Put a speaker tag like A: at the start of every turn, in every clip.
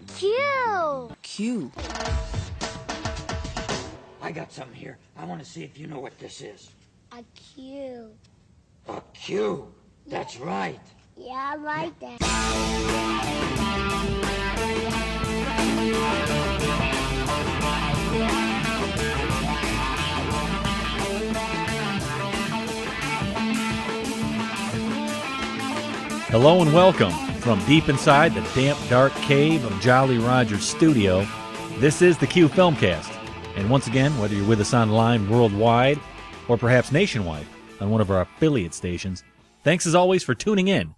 A: Q.
B: Q.
C: I got something here. I want to see if you know what this is.
A: A Q.
C: A Q. That's right.
A: Yeah, I like that.
D: Hello and welcome from deep inside the damp, dark cave of Jolly Roger's studio. This is the Q Filmcast. And once again, whether you're with us online worldwide or perhaps nationwide on one of our affiliate stations, thanks as always for tuning in.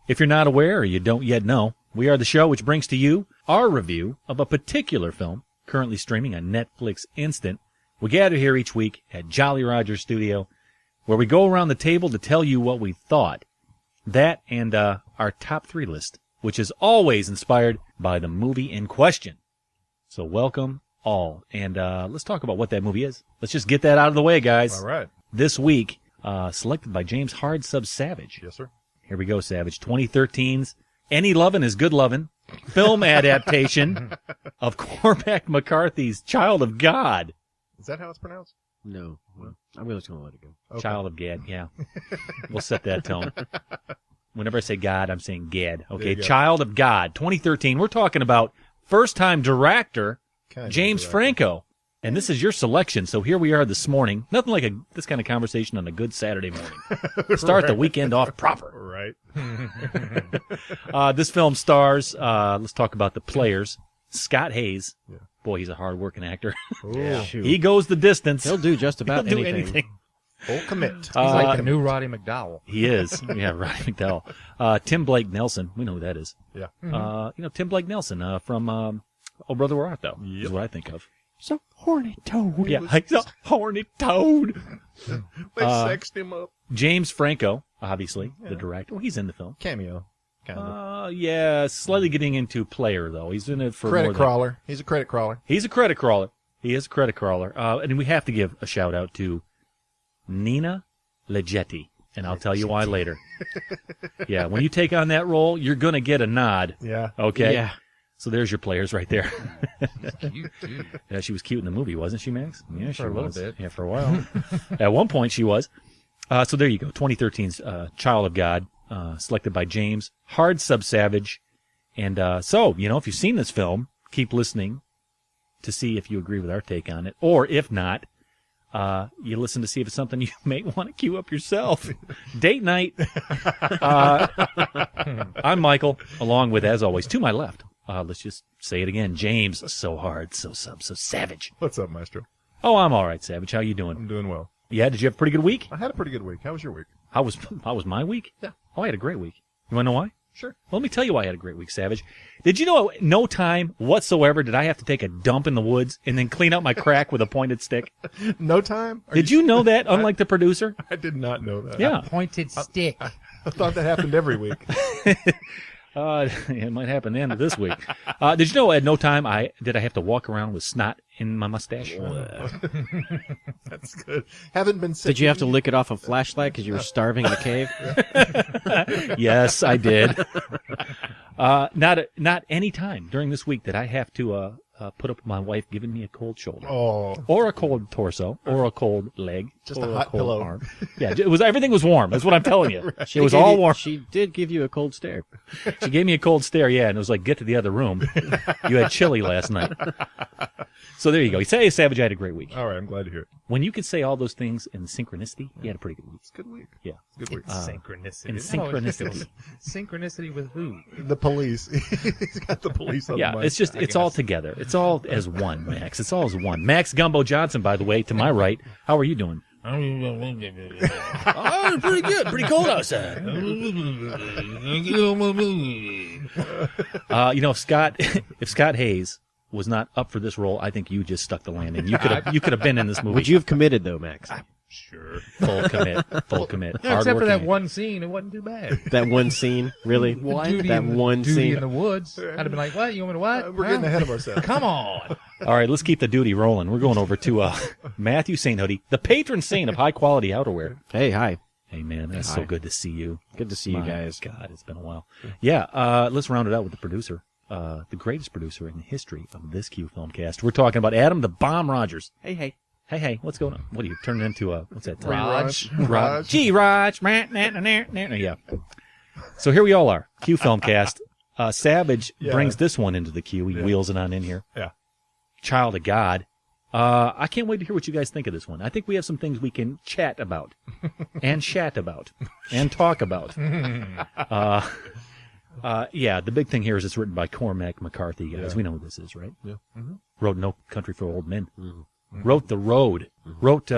D: If you're not aware or you don't yet know, we are the show which brings to you our review of a particular film currently streaming on Netflix Instant. We gather here each week at Jolly Roger's studio where we go around the table to tell you what we thought. That and our top 3 list, which is always inspired by the movie in question. So welcome all. And let's talk about what that movie is. Let's just get that out of the way, guys.
E: All right.
D: This week, selected by James Hard Sub Savage.
E: Yes, sir.
D: Here we go, Savage. 2013's Any Lovin' is Good Lovin' film adaptation of Cormac McCarthy's Child of God.
E: Is that how it's pronounced?
F: No. Well, I'm just going to let it go.
E: Okay.
D: Child of Gad, yeah. We'll set that tone. Whenever I say God, I'm saying Gad. Okay, Child of God, 2013. We're talking about first-time director James Franco. And this is your selection, so here we are this morning. Nothing like this kind of conversation on a good Saturday morning. Start the weekend off proper.
E: Right.
D: This film stars, let's talk about the players, Scott Hayes.
E: Yeah.
D: Boy, he's a hard-working actor.
F: Yeah.
D: He goes the distance.
F: He'll do just about
D: He'll do
F: anything.
E: Full commit.
G: He's like the new Roddy McDowell.
D: He is. Yeah, Roddy McDowell. Tim Blake Nelson. We know who that is.
E: Yeah.
D: Tim Blake Nelson from Oh Brother Where Art Thou is what I think of.
F: So horny toad.
D: Yeah, he's a horny toad.
E: They sexed him up.
D: James Franco, obviously, the director. Well, he's in the film.
E: Cameo. Kind of.
D: Yeah, slightly getting into player, though. He's in it for
E: Credit
D: more than...
E: crawler. He's a credit crawler.
D: He's a credit crawler. He is a credit crawler. And we have to give a shout-out to Nina Leggetti, and I'll tell you why later. Yeah, when you take on that role, you're going to get a nod.
E: Yeah.
D: Okay?
F: Yeah.
D: So there's your players right there.
G: Cute, dude.
D: Yeah, she was cute in the movie, wasn't she, Max? Yeah, she
G: For a little
D: was.
G: bit.
D: Yeah, for a while. At one point, she was. So there you go. 2013's Child of God, selected by James Hard Sub Savage. And so, if you've seen this film, keep listening to see if you agree with our take on it. Or if not, you listen to see if it's something you may want to queue up yourself. Date night. I'm Michael, along with, as always, to my left. Let's just say it again. James, so hard, so savage.
E: What's up, Maestro?
D: Oh, I'm all right, Savage. How you doing?
E: I'm doing well.
D: Yeah, did you have a pretty good week?
E: I had a pretty good week. How was your week?
D: How was my week?
E: Yeah.
D: Oh, I had a great week. You want to know why?
E: Sure.
D: Well, let me tell you why I had a great week, Savage. Did you know at no time whatsoever did I have to take a dump in the woods and then clean out my crack with a pointed stick?
E: No time?
D: Did you know that, unlike the producer?
E: I did not know that.
D: Yeah.
G: Pointed stick.
E: I thought that happened every week.
D: It might happen the end of this week. Did you know at no time I have to walk around with snot in my mustache?
E: That's good. Haven't been sick.
F: Did you have to lick it off a flashlight because you were starving in the cave?
D: Yes, I did. Not any time during this week that I have to put up with my wife giving me a cold shoulder, or a cold torso, or a cold leg,
E: Just
D: or
E: a hot
D: cold
E: pillow.
D: arm. Yeah, everything was warm. That's what I'm telling you.
F: She
D: It was
F: gave
D: all
F: you-
D: warm.
F: She did give you a cold stare.
D: She gave me a cold stare, yeah, and it was like, get to the other room. You had chili last night. So there you go. You say, Savage, I had a great week.
E: All right, I'm glad to hear it.
D: When you could say all those things in synchronicity, you had a pretty good week.
E: It's a good week.
D: Yeah.
E: It's a good week.
G: Synchronicity.
D: In synchronicity.
G: Synchronicity with who?
E: The police. He's got the police on the
D: Yeah,
E: mic.
D: it's all together. It's all as one, Max. It's all as one. Max Gumbo Johnson, by the way, to my right. How are you doing?
G: Oh, pretty good. Pretty cold outside.
D: If Scott Hayes was not up for this role, I think you just stuck the landing. You could have been in this movie.
F: Would you have committed, though, Max?
G: Sure.
D: Full commit.
G: Yeah, except for that one scene, it wasn't too bad.
F: That one scene? Really?
G: Duty
F: That
G: in the-
F: one
G: Duty
F: scene?
G: in the woods. I'd have been like, what? You want me to what?
E: We're getting ahead of ourselves.
G: Come on.
D: All right, let's keep the duty rolling. We're going over to Matthew St. Hoodie, the patron saint of high-quality outerwear.
F: Hey, hi.
D: Hey, man, that's so good to see you.
F: Good to see you
D: My
F: guys.
D: God, it's been a while. Yeah, let's round it out with the producer. the greatest producer in the history of this Q Filmcast. We're talking about Adam the Bomb Rogers.
F: Hey.
D: Hey, what's going on? What are you turning into what's that?
G: Raj.
D: Gee, Raj. Yeah. So here we all are, Q Filmcast. Savage brings this one into the queue. He wheels it on in here.
E: Yeah.
D: Child of God. I can't wait to hear what you guys think of this one. I think we have some things we can chat about and chat about and talk about. The big thing here is it's written by Cormac McCarthy, guys.
E: Yeah.
D: We know who this is, right?
E: Yeah. Mm-hmm.
D: Wrote No Country for Old Men. Mm-hmm. Wrote The Road. Mm-hmm. Wrote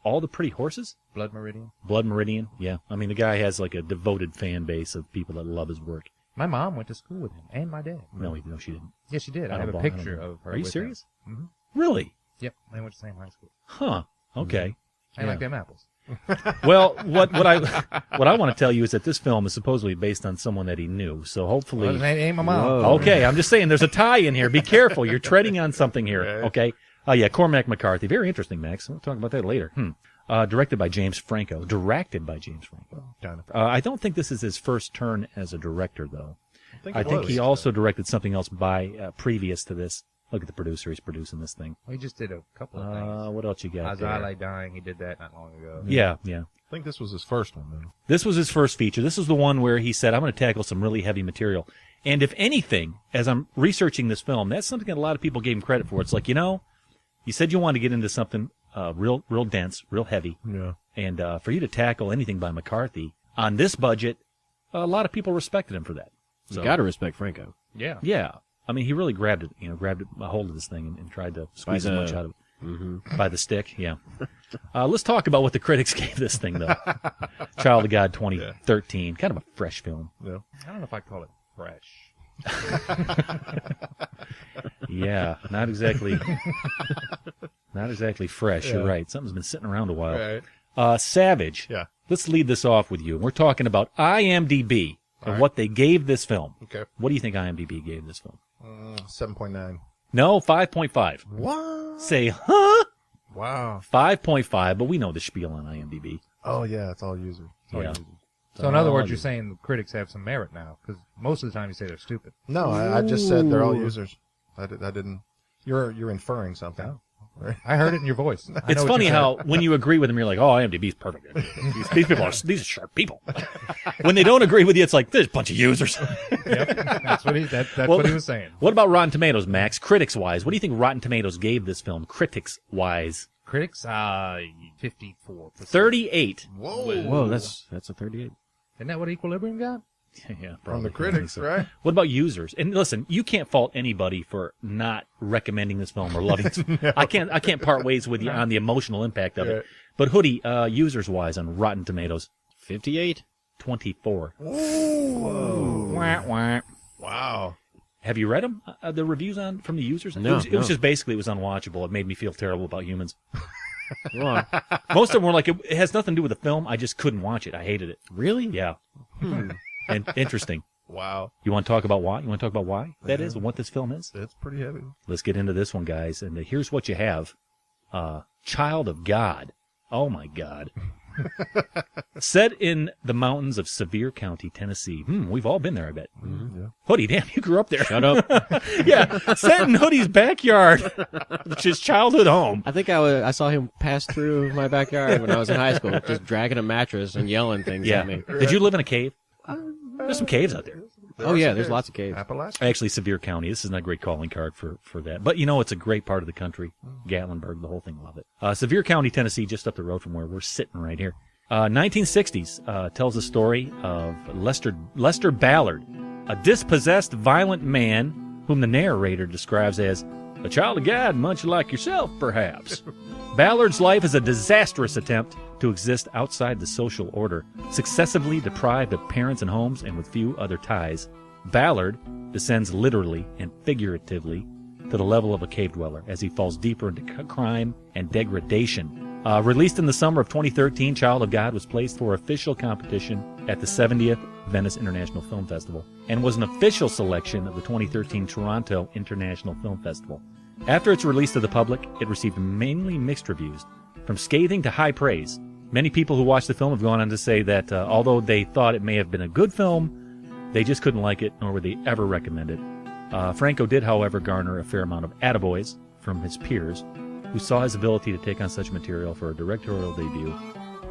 D: All the Pretty Horses.
G: Blood Meridian.
D: Yeah. I mean, the guy has like a devoted fan base of people that love his work.
G: My mom went to school with him, and my dad.
D: No, she didn't.
G: Yes, she did. I have a picture of her.
D: Are you
G: with
D: serious?
G: Mm-hmm.
D: Really?
G: Yep, they went to the same high school.
D: Huh. Okay.
G: I like them apples.
D: Well, what I want to tell you is that this film is supposedly based on someone that he knew. So hopefully,
G: Well, it ain't my mom.
D: Okay, I'm just saying there's a tie in here. Be careful, you're treading on something here. Okay. Cormac McCarthy, very interesting, Max. We'll talk about that later. Directed by James Franco. I don't think this is his first turn as a director, though. I think he also directed something else previous to this. Look at the producer. He's producing this thing.
G: Well, he just did a couple of things.
D: What else you got
G: As I Lay Dying, he did that not long ago.
D: Yeah.
E: I think this was his first one, though.
D: This was his first feature. This was the one where he said, I'm going to tackle some really heavy material. And if anything, as I'm researching this film, that's something that a lot of people gave him credit for. It's like, you said you wanted to get into something real dense, real heavy.
E: Yeah.
D: And for you to tackle anything by McCarthy on this budget, a lot of people respected him for that.
F: So, you got to respect Franco.
G: Yeah.
D: Yeah. I mean, he really grabbed a hold of this thing and tried to squeeze as much out of it. Mm-hmm. By the stick, yeah. Let's talk about what the critics gave this thing, though. Child of God 2013. Kind of a fresh film.
E: Yeah.
G: I don't know if I call it fresh.
D: Yeah, not exactly fresh.
E: Yeah.
D: You're right. Something's been sitting around a while.
E: Right.
D: Savage.
E: Yeah.
D: Let's lead this off with you. We're talking about IMDb and what they gave this film.
E: Okay.
D: What do you think IMDb gave this film?
E: 7.9.
D: No, 5.5.
E: What?
D: Say, huh?
E: Wow.
D: 5.5, but we know the spiel on IMDb.
E: Oh, yeah, it's all users.
D: Yeah.
G: So in other words, you're saying the critics have some merit now, because most of the time you say they're stupid.
E: No, I just said they're all users. I didn't. You're inferring something.
G: No. I heard it in your voice.
D: It's funny how when you agree with them, you're like, "Oh, IMDb's perfect. These people these are sharp people." When they don't agree with you, it's like there's a bunch of users.
G: Yep, that's what he was saying.
D: What about Rotten Tomatoes, Max? Critics wise, what do you think Rotten Tomatoes gave this film? Critics wise,
G: critics, 54%.
D: 38.
F: Whoa, that's a 38.
G: Isn't that what Equilibrium got?
D: Yeah,
E: from the critics, right?
D: What about users? And listen, you can't fault anybody for not recommending this film or loving it. No. I can't part ways with you on the emotional impact of it. But Hoodie, users wise on Rotten Tomatoes,
F: 58,
D: 24.
E: Whoa!
D: Wah, wah.
E: Wow.
D: Have you read them? The reviews from the users?
F: No,
D: it was just basically it was unwatchable. It made me feel terrible about humans.
F: Most
D: of them were like it has nothing to do with the film. I just couldn't watch it. I hated it.
F: Really?
D: Yeah. And interesting.
E: Wow.
D: You want to talk about why? You want to talk about why that is and what this film is?
E: It's pretty heavy.
D: Let's get into this one, guys. And here's what you have. Child of God. Oh, my God. Set in the mountains of Sevier County, Tennessee. We've all been there, I bet.
E: Mm-hmm, yeah.
D: Hoodie, damn, you grew up there.
F: Shut up.
D: Yeah, set in Hoodie's backyard, which is childhood home.
F: I think I saw him pass through my backyard when I was in high school, just dragging a mattress and yelling things at me.
D: Did you live in a cave? There's some caves out there.
F: There's lots of caves.
E: Appalachia.
D: Actually, Sevier County. This is not a great calling card for that. But, it's a great part of the country. Gatlinburg, the whole thing, love it. Sevier County, Tennessee, just up the road from where we're sitting right here. 1960s tells the story of Lester Ballard, a dispossessed, violent man whom the narrator describes as a child of God, much like yourself, perhaps. Ballard's life is a disastrous attempt to exist outside the social order, successively deprived of parents and homes and with few other ties. Ballard descends literally and figuratively to the level of a cave dweller as he falls deeper into crime and degradation. Released in the summer of 2013, Child of God was placed for official competition at the 70th Venice International Film Festival and was an official selection of the 2013 Toronto International Film Festival. After its release to the public, it received mainly mixed reviews, from scathing to high praise. Many people who watched the film have gone on to say that although they thought it may have been a good film, they just couldn't like it, nor would they ever recommend it. Franco did, however, garner a fair amount of attaboys from his peers, who saw his ability to take on such material for a directorial debut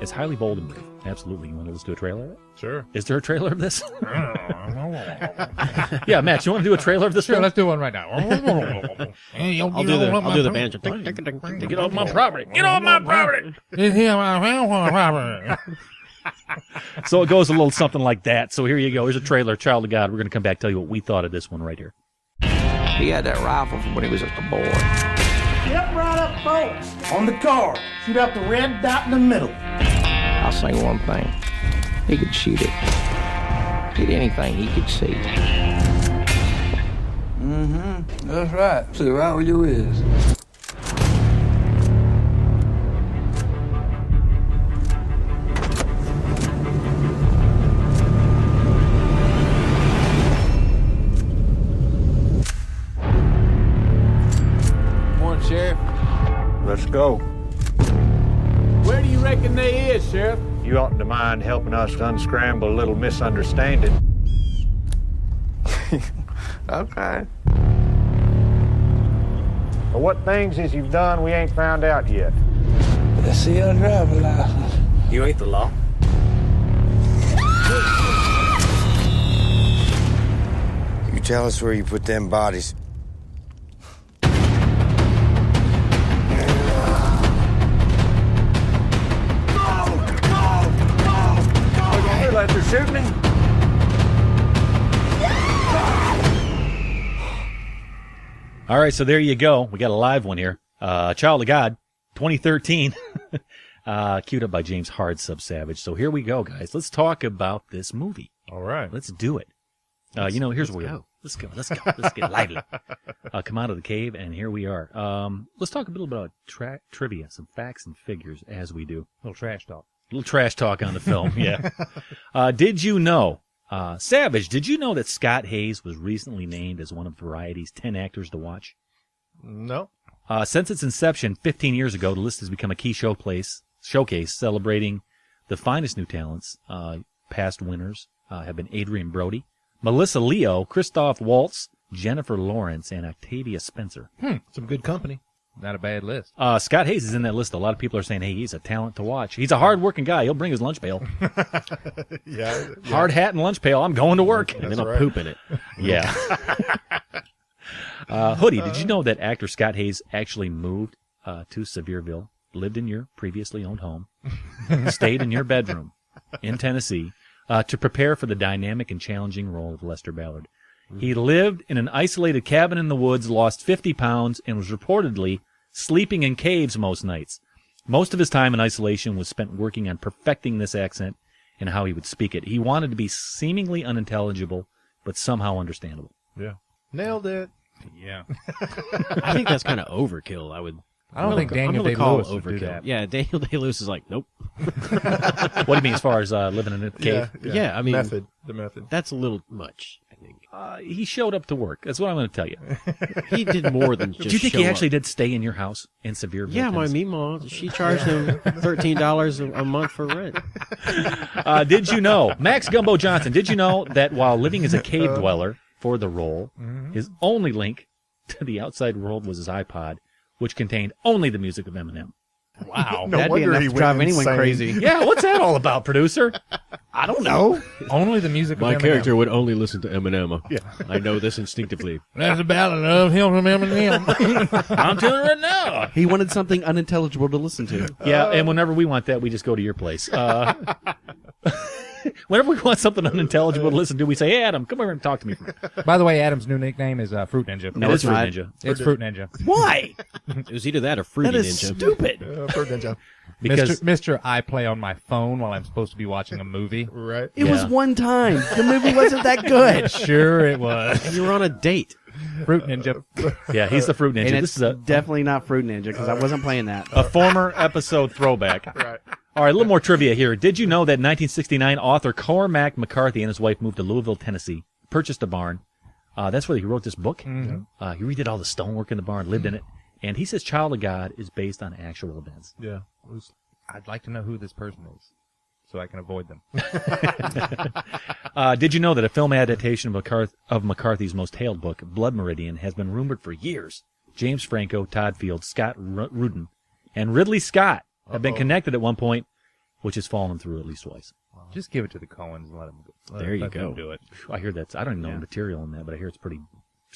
D: as highly bold and brave. Absolutely. You want to listen to a trailer of it?
E: Sure.
D: Is there a trailer of this? Yeah, Matt, you want to do a trailer of this?
G: Sure,
D: film?
G: let's do one right now.
F: I'll do the band.
D: Get off my property. Get off my property. So it goes a little something like that. So here you go. Here's a trailer, Child of God. We're going to come back and tell you what we thought of this one right here.
B: He had that rifle from when he was just a boy.
H: Step right up, folks. On the car. Shoot out the red dot in the middle.
B: I'll say one thing. He could shoot it. Hit anything he could see.
H: Mm-hmm. That's right. See how you is.
I: Morning, Sheriff.
J: Let's go.
I: Where do you reckon they is, Sheriff?
J: You oughtn't to mind helping us to unscramble a little misunderstanding.
B: Okay.
J: But what things is you've done we ain't found out yet?
H: Let's see your driver's license.
I: You ain't the law.
K: You tell us where you put them bodies.
J: Lester, shoot me?
D: All right, so there you go. We got a live one here. Child of God, 2013. Queued up by James Savage. So here we go, guys. Let's talk about this movie.
E: All right.
D: Let's do it. Here's where we go. Let's go. Let's get lively. Come out of the cave, and here we are. Let's talk a little bit about trivia, some facts and figures, as we do.
G: A little trash talk.
D: A little trash talk on the film, yeah. Did you know, Savage, did you know that Scott Hayes was recently named as one of Variety's 10 actors to watch?
E: No.
D: Since its inception 15 years ago, the list has become a key showcase celebrating the finest new talents. Past winners have been Adrian Brody, Melissa Leo, Christoph Waltz, Jennifer Lawrence, and Octavia Spencer.
E: Some good company.
G: Not a bad list.
D: Scott Hayes is in that list. A lot of people are saying, hey, he's a talent to watch. He's a hard-working guy. He'll bring his lunch pail.
E: Yeah.
D: Hard hat and lunch pail. I'm going to work.
F: And then I'll poop in it.
D: Yeah. Hoodie, did you know that actor Scott Hayes actually moved to Sevierville, lived in your previously owned home, stayed in your bedroom in Tennessee to prepare for the dynamic and challenging role of Lester Ballard? He lived in an isolated cabin in the woods, lost 50 pounds, and was reportedly sleeping in caves most nights. Most of his time in isolation was spent working on perfecting this accent and how he would speak it. He wanted to be seemingly unintelligible, but somehow understandable.
E: Yeah. Nailed it.
G: Yeah.
F: I think that's kind of overkill.
G: I don't think Daniel Day-Lewis would do that.
F: Yeah, Daniel Day-Lewis is like, nope.
D: What do you mean as far as living in a cave?
F: Yeah, I mean,
E: the method.
F: That's a little much, I think.
D: He showed up to work. That's what I'm going to tell you.
F: He did more than just
D: Do you think
F: show
D: he actually
F: up.
D: did stay in your house in Sevierville?
F: Yeah, my Meemaw, she charged him $13 a month for rent.
D: Did you know, Max Gumbo Johnson, did you know that while living as a cave dweller for the role, his only link to the outside world was his iPod, which contained only the music of Eminem?
F: Wow.
E: No
F: That'd be
E: wonder
F: enough
E: he
F: to
E: went
F: drive anyone
E: insane.
F: crazy.
D: Yeah, what's that all about, producer?
F: I don't know.
G: Only the music
F: My
G: of Eminem.
F: character would only listen to Eminem. Yeah. I know this instinctively.
G: That's a ballad of him from Eminem.
D: I'm telling you right now.
L: He wanted something unintelligible to listen to.
D: Yeah, and whenever we want that, we just go to your place. Whenever we want something unintelligible to listen to, we say, hey, Adam, come over and talk to me.
G: By the way, Adam's new nickname is Fruit Ninja.
D: No, it's Fruit Ninja.
G: It's Fruit Ninja.
D: Why?
F: It was either that or Fruity
L: That is
F: Ninja.
L: stupid.
E: Fruit Ninja.
D: Because
G: Mr. I play on my phone while I'm supposed to be watching a movie.
E: Right.
L: It was one time. The movie wasn't that good.
G: Sure it was.
F: And you were on a date.
G: Fruit Ninja.
D: yeah, he's the Fruit Ninja.
L: And
D: This
L: it's
D: is
L: definitely not Fruit Ninja because I wasn't playing that.
D: a former episode throwback.
E: Right.
D: All right, a little more trivia here. Did you know that in 1969, author Cormac McCarthy and his wife moved to Louisville, Tennessee, purchased a barn. That's where he wrote this book.
G: Mm-hmm.
D: He redid all the stonework in the barn, lived in it. And he says Child of God is based on actual events.
E: Yeah.
G: I'd like to know who this person is. so I can avoid them.
D: Did you know that a film adaptation of McCarthy's most hailed book, Blood Meridian, has been rumored for years? James Franco, Todd Field, Scott Rudin, and Ridley Scott have been connected at one point, which has fallen through at least twice.
G: Just give it to the Coens and let them
F: There you go.
G: do it.
D: I hear that's. I don't even know the material in that, but I hear it's pretty.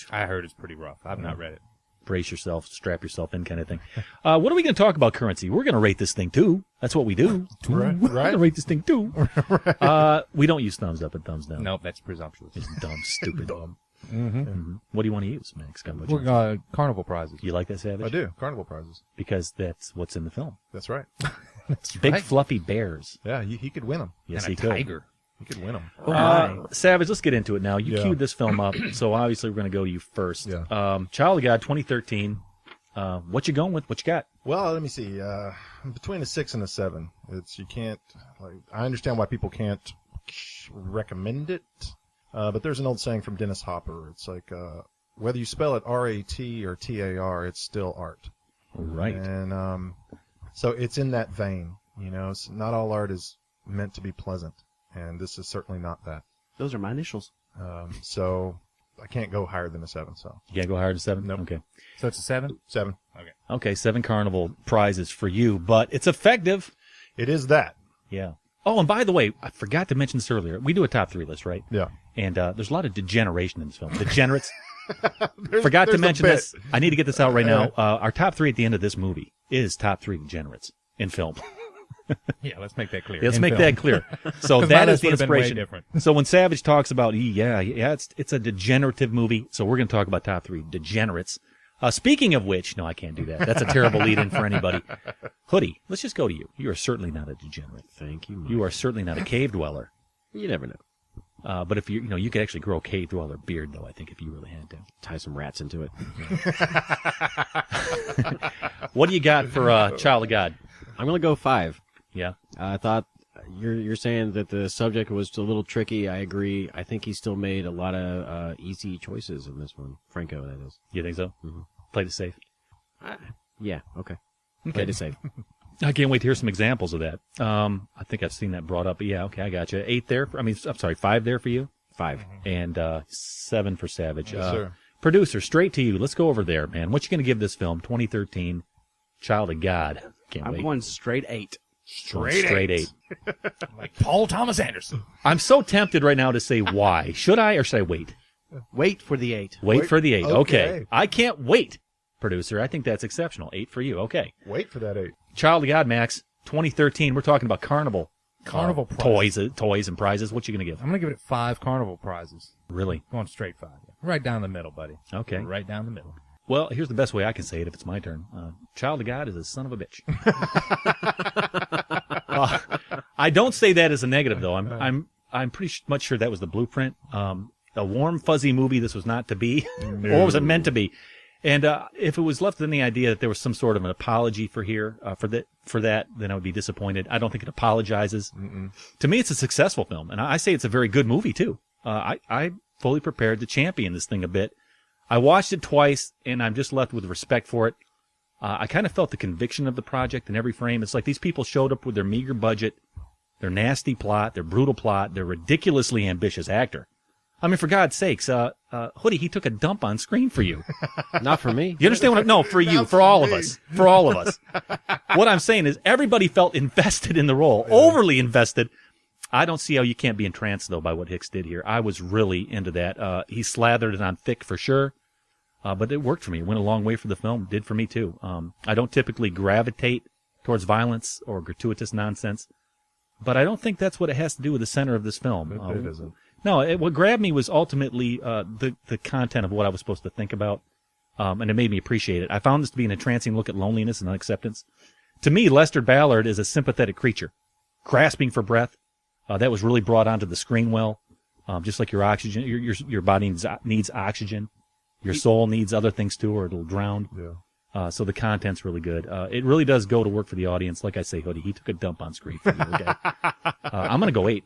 G: I heard it's pretty rough. I've not read it.
D: Brace yourself, strap yourself in, kind of thing. What are we going to talk about? Currency. We're going to rate this thing too. That's what we do. We're going to rate this thing too. We don't use thumbs up and thumbs down.
G: Nope, that's presumptuous.
D: It's dumb, stupid.
E: Dumb.
D: What do you want to use, Max?
G: Carnival prizes.
D: You like that, Savage?
E: I do. Carnival prizes.
D: Because that's what's in the film.
E: That's right.
D: Big fluffy bears.
E: Yeah, he could win them.
D: Yes,
G: and
D: he
G: a
D: could.
G: tiger.
E: He could win them.
D: Savage, let's get into it now. You queued this film up, so obviously we're going to go to you first.
E: Yeah.
D: Child of God, 2013. What you going with? What you got?
E: Well, let me see. Between a 6 and a 7. You can't. I understand why people can't recommend it, but there's an old saying from Dennis Hopper. It's like whether you spell it R-A-T or T-A-R, it's still art.
D: Right.
E: And so it's in that vein. Not all art is meant to be pleasant, and this is certainly not that.
L: Those are my initials.
E: So I can't go higher than a 7. So
D: You can't go higher than 7?
E: Nope.
D: Okay.
G: So it's a 7?
E: 7.
D: Okay, 7 Carnival prizes for you, but it's effective.
E: It is that.
D: Yeah. Oh, and by the way, I forgot to mention this earlier. We do a top 3 list, right?
E: Yeah.
D: And there's a lot of degeneration in this film. Degenerates. Forgot to mention this. I need to get this out right now. Our top 3 at the end of this movie is top 3 degenerates in film.
G: Yeah, let's make that clear.
D: Let's make that clear. So that is the inspiration.
G: Different.
D: So when Savage talks about, it's a degenerative movie. So we're going to talk about top 3 degenerates. Speaking of which, no, I can't do that. That's a terrible lead-in for anybody. Hoodie, let's just go to you. You are certainly not a degenerate.
F: Thank you, Mike.
D: You are certainly not a cave dweller.
F: You never know.
D: But if you could actually grow a cave dweller beard, though, I think, if you really had to.
F: Tie some rats into it.
D: What do you got for Child of God?
F: I'm going to go 5.
D: Yeah.
F: I thought you're saying that the subject was a little tricky. I agree. I think he still made a lot of easy choices in this one. Franco, that is.
D: You think so? Mm-hmm. Played it safe.
F: Yeah. Okay. Played it safe.
D: I can't wait to hear some examples of that. I think I've seen that brought up. But yeah, okay, I got you. 8 there. I'm sorry, 5 there for you.
F: 5.
D: And 7 for Savage.
E: Yes, sir.
D: Producer, straight to you. Let's go over there, man. What you going to give this film? 2013, Child of God.
L: I'm going straight 8.
D: Straight 8.
G: Like Paul Thomas Anderson.
D: I'm so tempted right now to say why. Should I or should I wait?
L: Wait for the 8.
D: Wait for the 8. Okay.
E: Okay.
D: I can't wait, producer. I think that's exceptional. 8 for you. Okay.
E: Wait for that 8.
D: Child of God, Max. 2013. We're talking about Carnival.
G: Carnival prizes.
D: Toys and prizes. What you going to give?
G: I'm going to give it 5 Carnival prizes.
D: Really?
G: Going straight 5. Right down the middle, buddy.
D: Okay.
G: Right down the middle.
D: Well, here's the best way I can say it if it's my turn. Child of God is a son of a bitch. I don't say that as a negative, though. I'm pretty much sure that was the blueprint. A warm, fuzzy movie this was not to be, or was it meant to be? And if it was left in the idea that there was some sort of an apology for that, then I would be disappointed. I don't think it apologizes. To me, it's a successful film, and I say it's a very good movie too. I'm fully prepared to champion this thing a bit. I watched it twice, and I'm just left with respect for it. I kind of felt the conviction of the project in every frame. It's like these people showed up with their meager budget, their nasty plot, their brutal plot, their ridiculously ambitious actor. I mean, for God's sakes, Hoodie, he took a dump on screen for you.
F: Not for me.
D: You understand what no, for you, for all of us. For all of us. What I'm saying is everybody felt invested in the role, overly invested. I don't see how you can't be entranced, though, by what Hicks did here. I was really into that. He slathered it on thick for sure. But it worked for me. It went a long way for the film. It did for me, too. I don't typically gravitate towards violence or gratuitous nonsense. But I don't think that's what it has to do with the center of this film.
E: It isn't.
D: No, what grabbed me was ultimately the content of what I was supposed to think about. And it made me appreciate it. I found this to be an entrancing look at loneliness and unacceptance. To me, Lester Ballard is a sympathetic creature, grasping for breath. That was really brought onto the screen well. Just like your oxygen, your body needs oxygen. Your soul needs other things too, or it'll drown.
E: Yeah.
D: So the content's really good. It really does go to work for the audience. Like I say, Hoodie, he took a dump on screen for you. Okay? I'm going to go 8.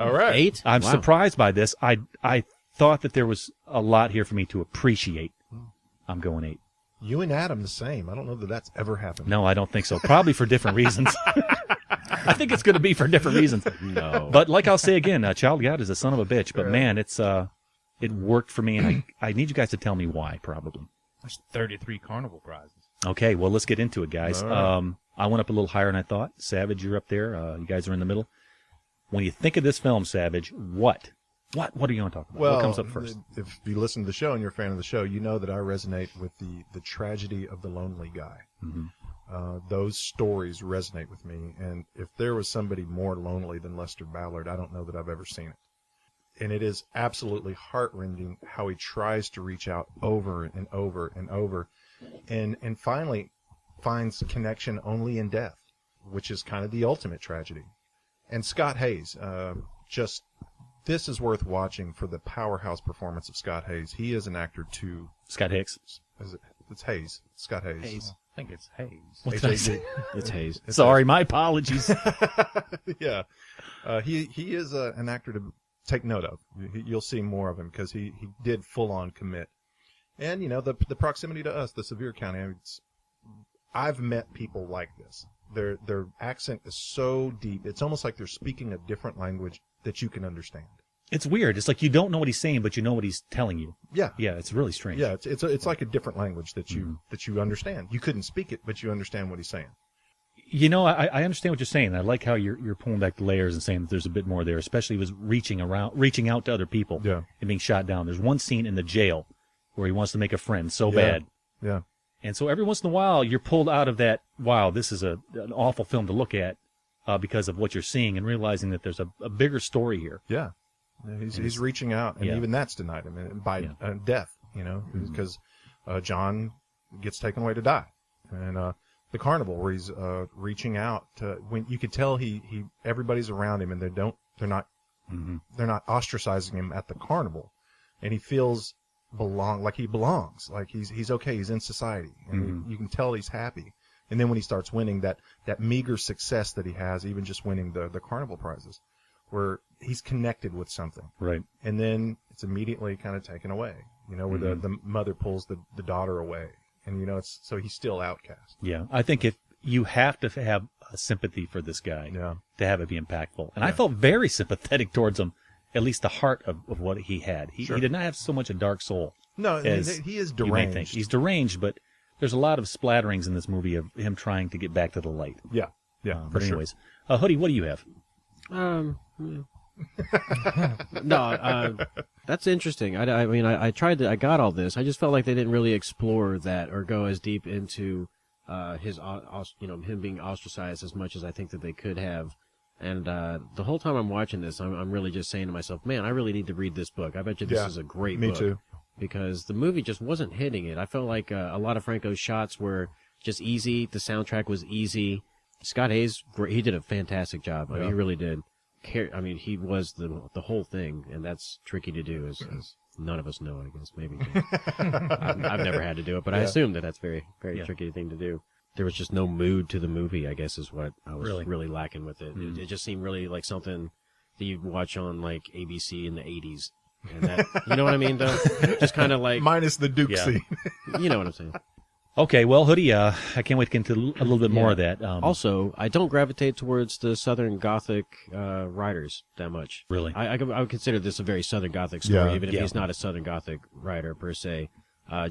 E: All right.
F: 8?
D: I'm surprised by this. I thought that there was a lot here for me to appreciate. I'm going 8.
E: You and Adam the same. I don't know that that's ever happened.
D: No, I don't think so. Probably for different reasons. I think it's going to be for different reasons.
F: No.
D: But like I'll say again, Child God is a son of a bitch. But man, it worked for me, and I need you guys to tell me why, probably.
G: There's 33 carnival prizes.
D: Okay, well, let's get into it, guys.
E: Right.
D: I went up a little higher than I thought. Savage, you're up there. You guys are in the middle. When you think of this film, Savage, what do you want to talk about?
E: Well,
D: what comes up first?
E: If you listen to the show and you're a fan of the show, you know that I resonate with the tragedy of the lonely guy.
D: Mm-hmm.
E: Those stories resonate with me, and if there was somebody more lonely than Lester Ballard, I don't know that I've ever seen it. And it is absolutely heart-rending how he tries to reach out over and over and over, and finally finds connection only in death, which is kind of the ultimate tragedy. And Scott Hayes, this is worth watching for the powerhouse performance of Scott Hayes. He is an actor too.
D: Scott Hicks.
E: It's Hayes. Scott Hayes.
G: Hayes. I think it's Hayes.
D: What's that?
F: It's Hayes.
D: Sorry, my apologies.
E: Yeah. He is an actor to take note of. You'll see more of him because he did full-on commit. And, the proximity to us, the Sevier County, I've met people like this. Their accent is so deep. It's almost like they're speaking a different language that you can understand.
D: It's weird. It's like you don't know what he's saying, but you know what he's telling you.
E: Yeah.
D: Yeah, it's really strange.
E: Yeah, it's like a different language that you understand. You couldn't speak it, but you understand what he's saying.
D: I understand what you're saying. I like how you're pulling back the layers and saying that there's a bit more there, especially with reaching out to other people and being shot down. There's one scene in the jail where he wants to make a friend so bad.
E: Yeah.
D: And so every once in a while, you're pulled out of that, wow, this is an awful film to look at because of what you're seeing and realizing that there's a bigger story here.
E: Yeah. He's reaching out, and even that's denied him by death, because John gets taken away to die. And the carnival where he's reaching out to, when you could tell everybody's around him and they're not ostracizing him at the carnival, and he feels he belongs, like he's okay, he's in society, and you can tell he's happy. And then when he starts winning that meager success that he has, even just winning the carnival prizes, where he's connected with something,
D: right? And
E: then it's immediately kind of taken away, where the mother pulls the daughter away, and so he's still outcast.
D: Yeah, I think if you have to have a sympathy for this guy to have it be impactful, and I felt very sympathetic towards him. At least the heart of what he had. He did not have so much a dark soul.
E: No, he is deranged.
D: He's deranged, but there's a lot of splatterings in this movie of him trying to get back to the light.
E: Yeah.
D: But anyways, Hoodie, what do you have?
F: No, that's interesting. I tried to. I got all this. I just felt like they didn't really explore that or go as deep into him being ostracized as much as I think that they could have. And the whole time I'm watching this, I'm really just saying to myself, man, I really need to read this book. I bet you this is a great book.
E: Me too.
F: Because the movie just wasn't hitting it. I felt like a lot of Franco's shots were just easy. The soundtrack was easy. Scott Hayes, he did a fantastic job. I mean, he really did. He was the whole thing, and that's tricky to do, as none of us know, I guess, maybe. I've never had to do it, but I assume that's very, very tricky thing to do. There was just no mood to the movie, I guess, is what I was really lacking with it. It just seemed really like something that you'd watch on, like, ABC in the 80s. And that, you know what I mean, though? Just kind of like...
E: Minus the Duke scene.
F: You know what I'm saying.
D: Okay, well, Hoodie, I can't wait to get into a little bit more of that.
F: Also, I don't gravitate towards the Southern Gothic writers that much.
D: Really?
F: I would consider this a very Southern Gothic story, even if he's not a Southern Gothic writer, per se.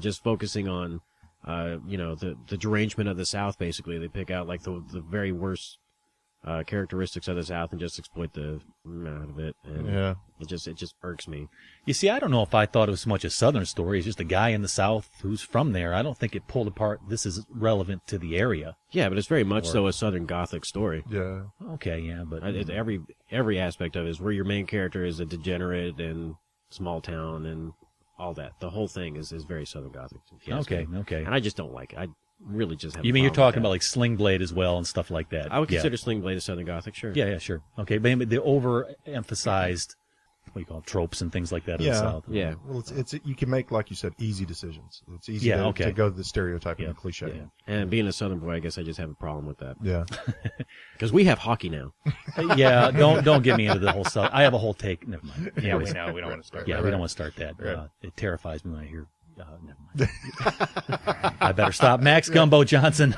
F: Just focusing on... the derangement of the South, basically. They pick out, like, the very worst characteristics of the South and just exploit the out of it. And it just irks me.
D: You see, I don't know if I thought it was so much a Southern story. It's just a guy in the South who's from there. I don't think it pulled apart. This is relevant to the area.
F: Yeah, but it's very much so a Southern Gothic story.
E: Yeah.
D: Okay, yeah, but...
F: every aspect of it is where your main character is a degenerate and small town and all that. The whole thing is very Southern Gothic.
D: Okay.
F: And I just don't like it. I really just have
D: You mean you're talking about like Sling Blade as well and stuff like that?
F: I would consider Sling Blade a Southern Gothic, sure.
D: Yeah, sure. Okay, but the overemphasized, what do you call it, tropes and things like that in the South.
F: Yeah.
E: Well, it's you can make, like you said, easy decisions. It's easy to go to the stereotype and the cliche.
F: Yeah. And being a Southern boy, I guess I just have a problem with that.
E: Yeah.
F: Because we have hockey now.
D: Yeah, don't get me into the whole South. I have a whole take. Never mind.
G: Yeah, we know. We don't want to start that.
D: Yeah, we don't want to start that. Right. It terrifies me when I hear... never mind. I better stop. Max Gumbo Johnson.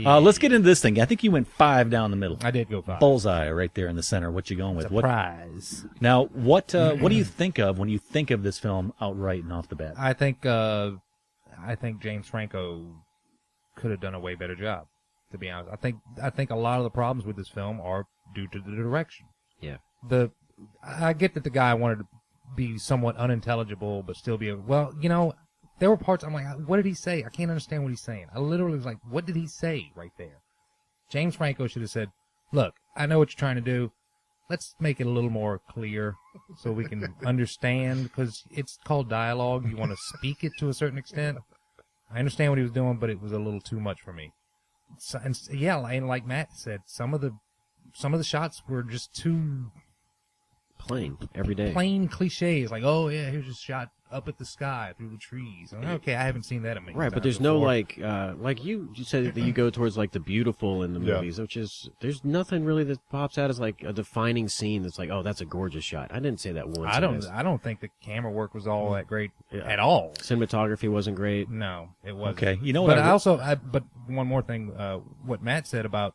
D: Let's get into this thing. I think you went 5 down the middle.
G: I did go 5.
D: Bullseye right there in the center. What you going with?
G: Surprise.
D: Now, what do you think of when you think of this film outright and off the bat?
G: I think James Franco could have done a way better job, to be honest. I think a lot of the problems with this film are due to the direction.
F: Yeah.
G: I get that the guy wanted to be somewhat unintelligible, but still be there were parts I'm like, what did he say? I can't understand what he's saying. I literally was like, what did he say right there? James Franco should have said, look, I know what you're trying to do. Let's make it a little more clear so we can understand, because it's called dialogue. You want to speak it to a certain extent. I understand what he was doing, but it was a little too much for me. So, and like Matt said, some of the shots were just too
F: plain, everyday.
G: Plain cliches, like, oh yeah, here's a shot up at the sky through the trees. Okay, I haven't seen that a million
F: right,
G: times
F: but there's
G: before.
F: no like you said that you go towards like the beautiful in the movies, which is there's nothing really that pops out as like a defining scene that's like, oh, that's a gorgeous shot. I didn't say that once.
G: I don't think the camera work was all that great at all.
F: Cinematography wasn't great.
G: No, it wasn't.
D: Okay, you know what?
G: But one more thing, what Matt said about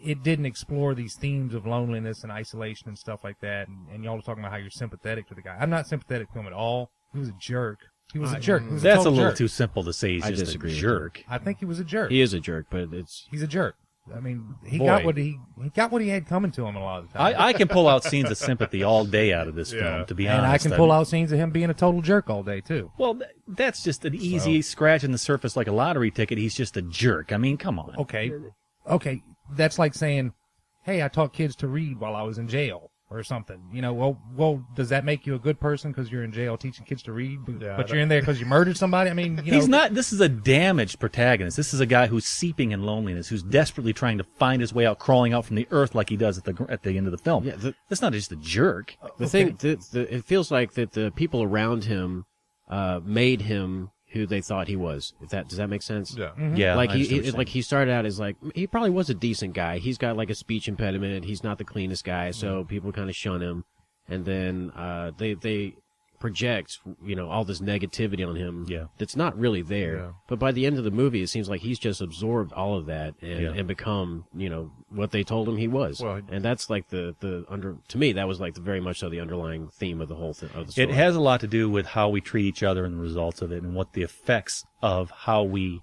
G: it didn't explore these themes of loneliness and isolation and stuff like that, and y'all were talking about how you're sympathetic to the guy. I'm not sympathetic to him at all. He was a jerk. He was a jerk.
D: That's a little too simple to say he's just a jerk.
G: I think he was a jerk.
F: He is a jerk, but
G: he's a jerk. I mean, he got what he had coming to him a lot of the time.
D: I can pull out scenes of sympathy all day out of this film, to be honest.
G: And I can pull out scenes of him being a total jerk all day, too.
D: Well, that's just an easy scratch in the surface like a lottery ticket. He's just a jerk. I mean, come on.
G: Okay. That's like saying, hey, I taught kids to read while I was in jail or something. Well, does that make you a good person because you're in jail teaching kids to read, but you're in there because you murdered somebody? I mean,
D: he's not. This is a damaged protagonist. This is a guy who's seeping in loneliness, who's desperately trying to find his way out, crawling out from the earth like he does at the end of the film. Yeah, that's not just a jerk.
F: It feels like that the people around him made him who they thought he was. Does that make sense?
E: Yeah.
G: Mm-hmm.
D: Yeah.
F: Like he started out as like, he probably was a decent guy. He's got like a speech impediment. He's not the cleanest guy, so people kind of shun him. And then they project, all this negativity on him.
D: Yeah.
F: That's not really there.
E: Yeah.
F: But by the end of the movie, it seems like he's just absorbed all of that and become, what they told him he was.
E: Well,
F: and that's like to me, that was like very much so the underlying theme of the whole thing. Of the story.
D: It has a lot to do with how we treat each other and the results of it, and what the effects of how we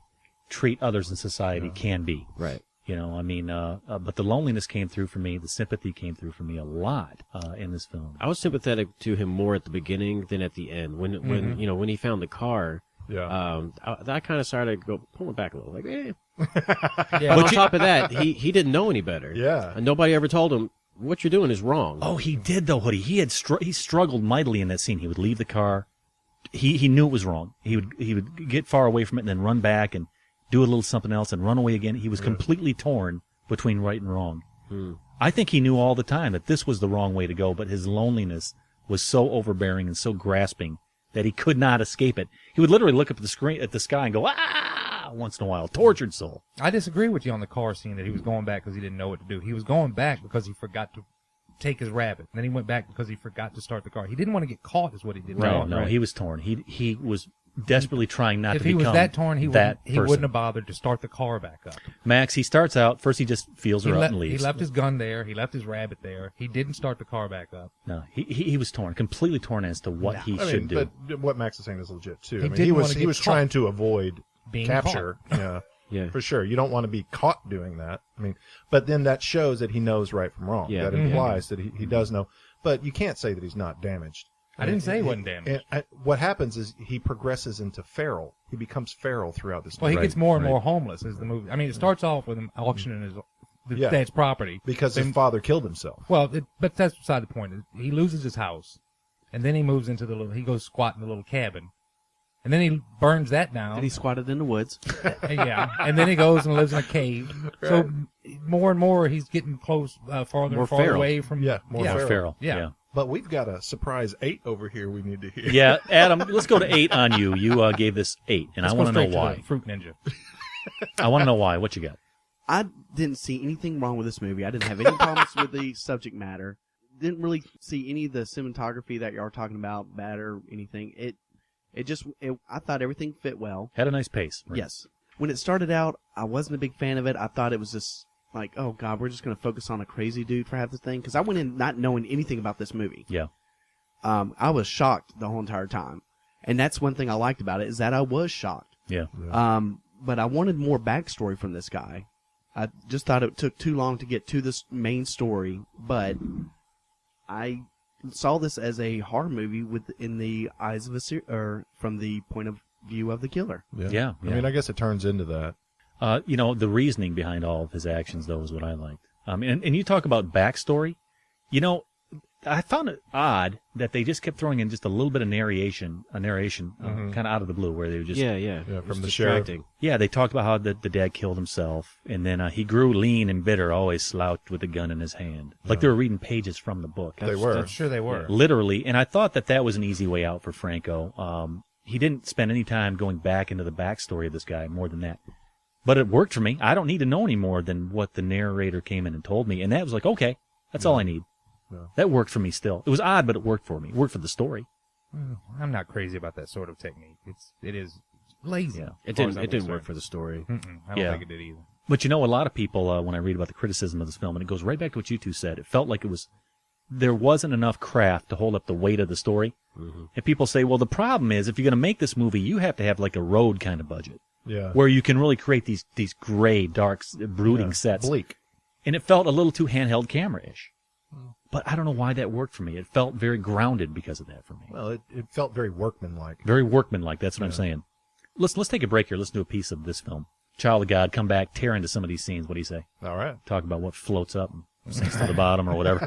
D: treat others in society can be.
F: Right.
D: But the loneliness came through for me. The sympathy came through for me a lot in this film.
F: I was sympathetic to him more at the beginning than at the end. When he found the car, I kind of started to go pull it back a little, like, eh. But on top of that, he didn't know any better.
E: Yeah,
F: and nobody ever told him what you're doing is wrong.
D: Oh, he did though, Hoodie. He struggled mightily in that scene. He would leave the car. He knew it was wrong. He would get far away from it and then run back and do a little something else and run away again. He was completely torn between right and wrong. I think he knew all the time that this was the wrong way to go, but his loneliness was so overbearing and so grasping that he could not escape it. He would literally look up at the sky and go, ah, once in a while. Tortured soul.
G: I disagree with you on the car scene that he was going back because he didn't know what to do. He was going back because he forgot to take his rabbit. And then he went back because he forgot to start the car. He didn't want to get caught is what he did.
D: No, he was torn. He was desperately trying not to become
G: If he was that torn, he wouldn't have bothered to start the car back up.
D: Max, he starts out, first he just feels her up and leaves.
G: He left his gun there. He left his rabbit there. He didn't start the car back up.
D: No, he was torn, completely torn as to what he should do.
E: But what Max is saying is legit, too. He was trying to avoid
G: being
E: capture.
G: Caught.
F: Yeah,
E: for sure. You don't want to be caught doing that. But then that shows that he knows right from wrong.
F: Yeah.
E: That implies that he does know. But you can't say that he's not damaged.
G: I didn't say he wasn't damaged.
E: What happens is he progresses into feral. He becomes feral throughout this
G: movie.
E: Well,
G: he gets more and more homeless as the movie. It starts off with him auctioning his dad's property.
E: Because his father killed himself.
G: Well, but that's beside the point. He loses his house, and then he moves into he goes squat in the little cabin. And then he burns that down.
L: And he squatted in the woods.
G: Yeah. And then he goes and lives in a cave. Right. So more and more he's getting close, farther and farther away from...
E: more
D: feral.
G: Yeah.
E: But we've got a surprise 8 over here we need to hear.
D: Yeah, Adam, let's go to 8 on you. You gave this 8, and I want to know why.
G: Fruit Ninja.
D: I want to know why. What you got?
L: I didn't see anything wrong with this movie. I didn't have any problems with the subject matter. Didn't really see any of the cinematography that y'all are talking about bad or anything. I thought everything fit well.
D: Had a nice pace. Right?
L: Yes. when it started out, I wasn't a big fan of it. I thought it was just like, oh God, we're just going to focus on a crazy dude for half the thing. Because I went in not knowing anything about this movie.
D: Yeah.
L: I was shocked the whole entire time. And that's one thing I liked about it, is that I was shocked.
D: Yeah.
L: But I wanted more backstory from this guy. I just thought it took too long to get to this main story, but I saw this as a horror movie in the eyes of or from the point of view of the killer.
D: Yeah.
E: I mean, I guess it turns into that.
D: The reasoning behind all of his actions, though, is what I liked. And you talk about backstory. I found it odd that they just kept throwing in just a little bit of narration, kind of out of the blue, where they were just
E: from the sheriff.
D: Yeah, they talked about how the dad killed himself, and then he grew lean and bitter, always slouched with a gun in his hand, like they were reading pages from the book.
E: They were.
G: I'm sure they were.
D: Literally, and I thought that was an easy way out for Franco. He didn't spend any time going back into the backstory of this guy more than that. But it worked for me. I don't need to know any more than what the narrator came in and told me, and that was like, okay, that's all I need. Yeah. That worked for me still. It was odd, but it worked for me. It worked for the story.
G: I'm not crazy about that sort of technique. It is lazy.
F: Yeah. It didn't work for the story.
G: I don't think it did either.
D: But a lot of people, when I read about the criticism of this film, and it goes right back to what you two said, it felt like there wasn't enough craft to hold up the weight of the story. Mm-hmm. And people say, well, the problem is, if you're going to make this movie, you have to have like a road kind of budget.
E: Yeah.
D: Where you can really create these gray, dark, brooding sets.
E: Bleak.
D: And it felt a little too handheld camera-ish. But I don't know why that worked for me. It felt very grounded because of that for me.
E: Well, it felt very workmanlike.
D: Very workmanlike, that's what I'm saying. Let's take a break here. Let's do a piece of this film. Child of God, come back, tear into some of these scenes. What do you say?
E: All right.
D: Talk about what floats up and sinks to the bottom or whatever.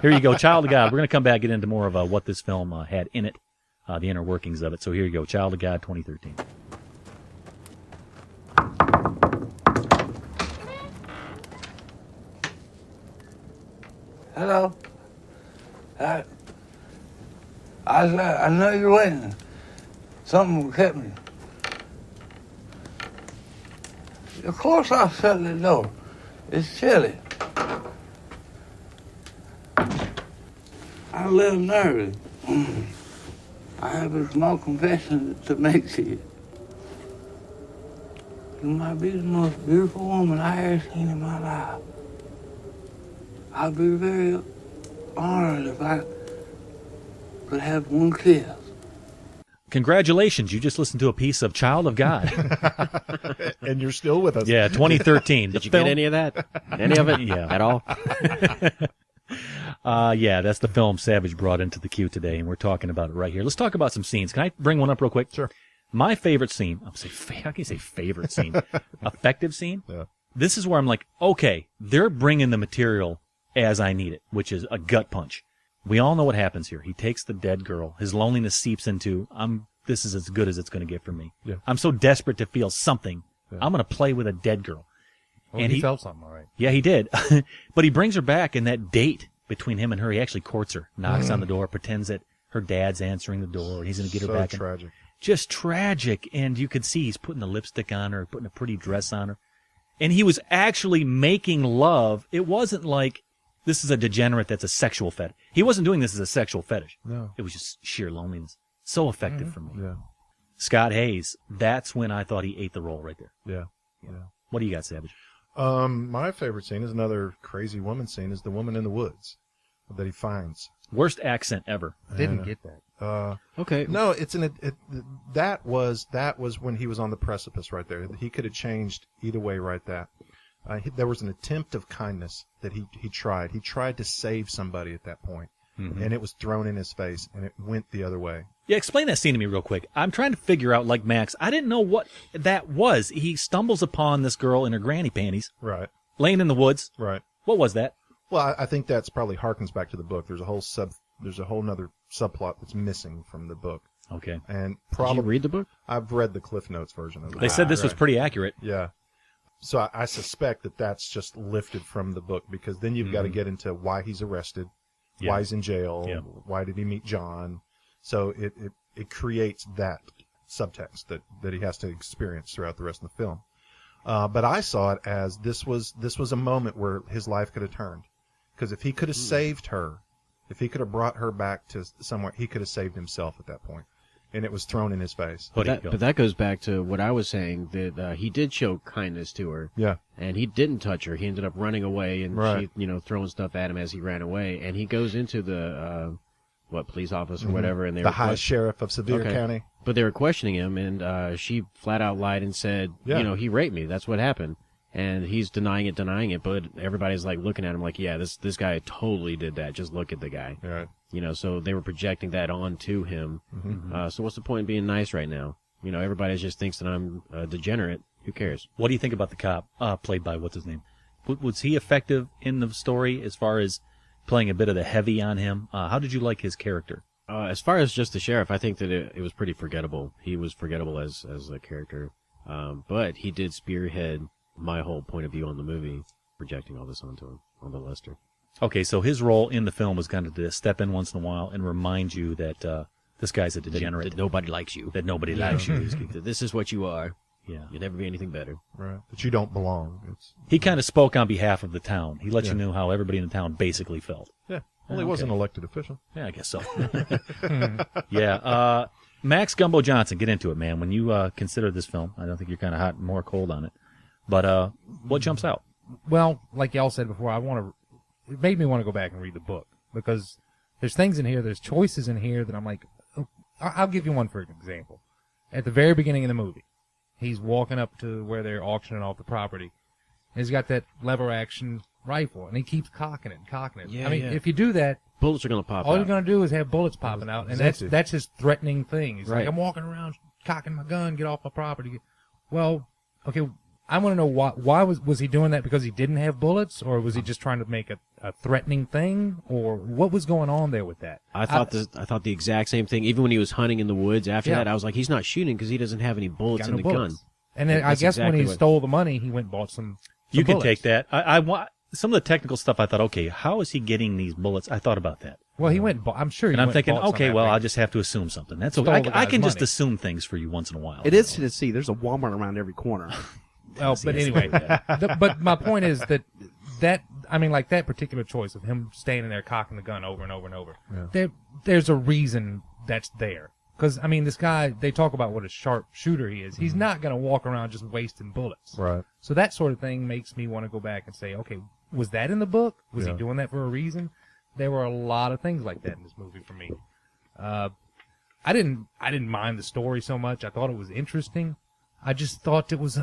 D: Here you go, Child of God. We're going to come back, get into more of what this film had in it, the inner workings of it. So here you go, Child of God 2013.
M: Hello. I know you're waiting. Something kept me. Of course I'll shut the door. It's chilly. I'm a little nervous. I have a small confession to make to you. You might be the most beautiful woman I ever seen in my life. I'd be very honored if I could have one kiss.
D: Congratulations, you just listened to a piece of Child of God.
E: And you're still with us.
D: Yeah, 2013.
F: Did you get any of that? Any of it?
D: Yeah.
F: At all?
D: That's the film Savage brought into the queue today, and we're talking about it right here. Let's talk about some scenes. Can I bring one up real quick?
E: Sure.
D: My favorite scene, how can you say favorite scene? Effective scene?
E: Yeah.
D: This is where I'm like, okay, they're bringing the material as I need it, which is a gut punch. We all know what happens here. He takes the dead girl. His loneliness seeps into, this is as good as it's going to get for me.
E: Yeah.
D: I'm so desperate to feel something. Yeah. I'm going to play with a dead girl.
G: Well, and he felt something, all right.
D: Yeah, he did. But he brings her back, and that date between him and her, he actually courts her, knocks on the door, pretends that her dad's answering the door, and he's going to get her back.
E: So tragic.
D: Just tragic. And you could see he's putting the lipstick on her, putting a pretty dress on her. And he was actually making love. It wasn't like, this is a degenerate that's a sexual fetish. He wasn't doing this as a sexual fetish.
E: No.
D: It was just sheer loneliness. So effective for me.
E: Yeah.
D: Scott Hayes, that's when I thought he ate the role right there.
E: Yeah.
D: What do you got, Savage?
E: My favorite scene is another crazy woman scene, is the woman in the woods that he finds.
D: Worst accent ever.
G: Didn't get that.
F: Okay.
E: No, that was when he was on the precipice right there. He could have changed either way right there. There was an attempt of kindness that he tried. He tried to save somebody at that point, and it was thrown in his face, and it went the other way.
D: Yeah, explain that scene to me real quick. I'm trying to figure out, like Max, I didn't know what that was. He stumbles upon this girl in her granny panties.
E: Right.
D: Laying in the woods.
E: Right.
D: What was that?
E: Well, I think that's probably harkens back to the book. There's a whole nother subplot that's missing from the book.
D: Okay.
E: And probably.
F: Did you read the book?
E: I've read the Cliff Notes version of it.
D: They said this was pretty accurate.
E: Yeah. So I suspect that that's just lifted from the book, because then you've got to get into why he's arrested, why he's in jail, why did he meet John. So it creates that subtext that he has to experience throughout the rest of the film. But I saw it as this was a moment where his life could have turned, because if he could have saved her, if he could have brought her back to somewhere, he could have saved himself at that point. and it was thrown in his face.
F: But that goes back to what I was saying, that he did show kindness to her.
E: Yeah.
F: And he didn't touch her. He ended up running away, and
E: Right.
F: she, throwing stuff at him as he ran away. And he goes into the, police office or whatever, and they
E: the
F: were
E: high sheriff of Sevier County.
F: But they were questioning him, and she flat out lied and said, he raped me. That's what happened. And he's denying it, but everybody's like looking at him like, yeah, this guy totally did that. Just look at the guy.
E: Right.
F: So they were projecting that onto him.
E: Mm-hmm.
F: So what's the point in being nice right now? Everybody just thinks that I'm a degenerate. Who cares?
D: What do you think about the cop played by what's his name? Was he effective in the story as far as playing a bit of the heavy on him? How did you like his character?
F: As far as just the sheriff, I think that it was pretty forgettable. He was forgettable as a character, but he did spearhead my whole point of view on the movie, projecting all this onto him, onto Lester.
D: Okay, so his role in the film was kind of to step in once in a while and remind you that this guy's a degenerate.
F: That nobody likes you.
D: That nobody likes you.
F: That this is what you are.
D: Yeah.
F: You'll never be anything better.
E: Right. That you don't belong.
D: He kind of spoke on behalf of the town. He let you know how everybody in the town basically felt.
E: Yeah. Well, he was an elected official.
D: Yeah, I guess so. Yeah. Max Gumbo Johnson, get into it, man. When you consider this film, I don't think you're kind of hot and more cold on it. But what jumps out?
G: Well, like y'all said before, it made me want to go back and read the book because there's things in here, there's choices in here that I'm like, I'll give you one for example. At the very beginning of the movie, he's walking up to where they're auctioning off the property. And he's got that lever action rifle, and he keeps cocking it.
F: Yeah,
G: I mean, if you do that,
F: bullets are going to pop
G: all
F: out.
G: you're going to do is have bullets popping out, and that's his threatening thing. He's like, I'm walking around cocking my gun, get off my property. Well, okay, I want to know why was he doing that because he didn't have bullets, or was he just trying to make a threatening thing, or what was going on there with that?
F: I thought the exact same thing. Even when he was hunting in the woods after that, I was like, he's not shooting because he doesn't have any bullets in the gun.
G: And then I guess when he stole the money, he went and bought some
D: You can
G: bullets.
D: take that. I want some of the technical stuff. I thought, okay, how is he getting these bullets? I thought about that.
G: Well, he went. I'm sure.
D: And I'm thinking, okay, well, I'll just have to assume something. That's okay. I can just assume things for you once in a while.
L: It is Tennessee. There's a Walmart around every corner.
G: Well, but anyway, but my point is that I mean, like that particular choice of him standing there cocking the gun over and over and over. Yeah. There's a reason that's there. Because, I mean, this guy, they talk about what a sharp shooter he is. He's not going to walk around just wasting bullets.
E: Right.
G: So that sort of thing makes me want to go back and say, okay, was that in the book? Was he doing that for a reason? There were a lot of things like that in this movie for me. I didn't mind the story so much. I thought it was interesting. I just thought it was,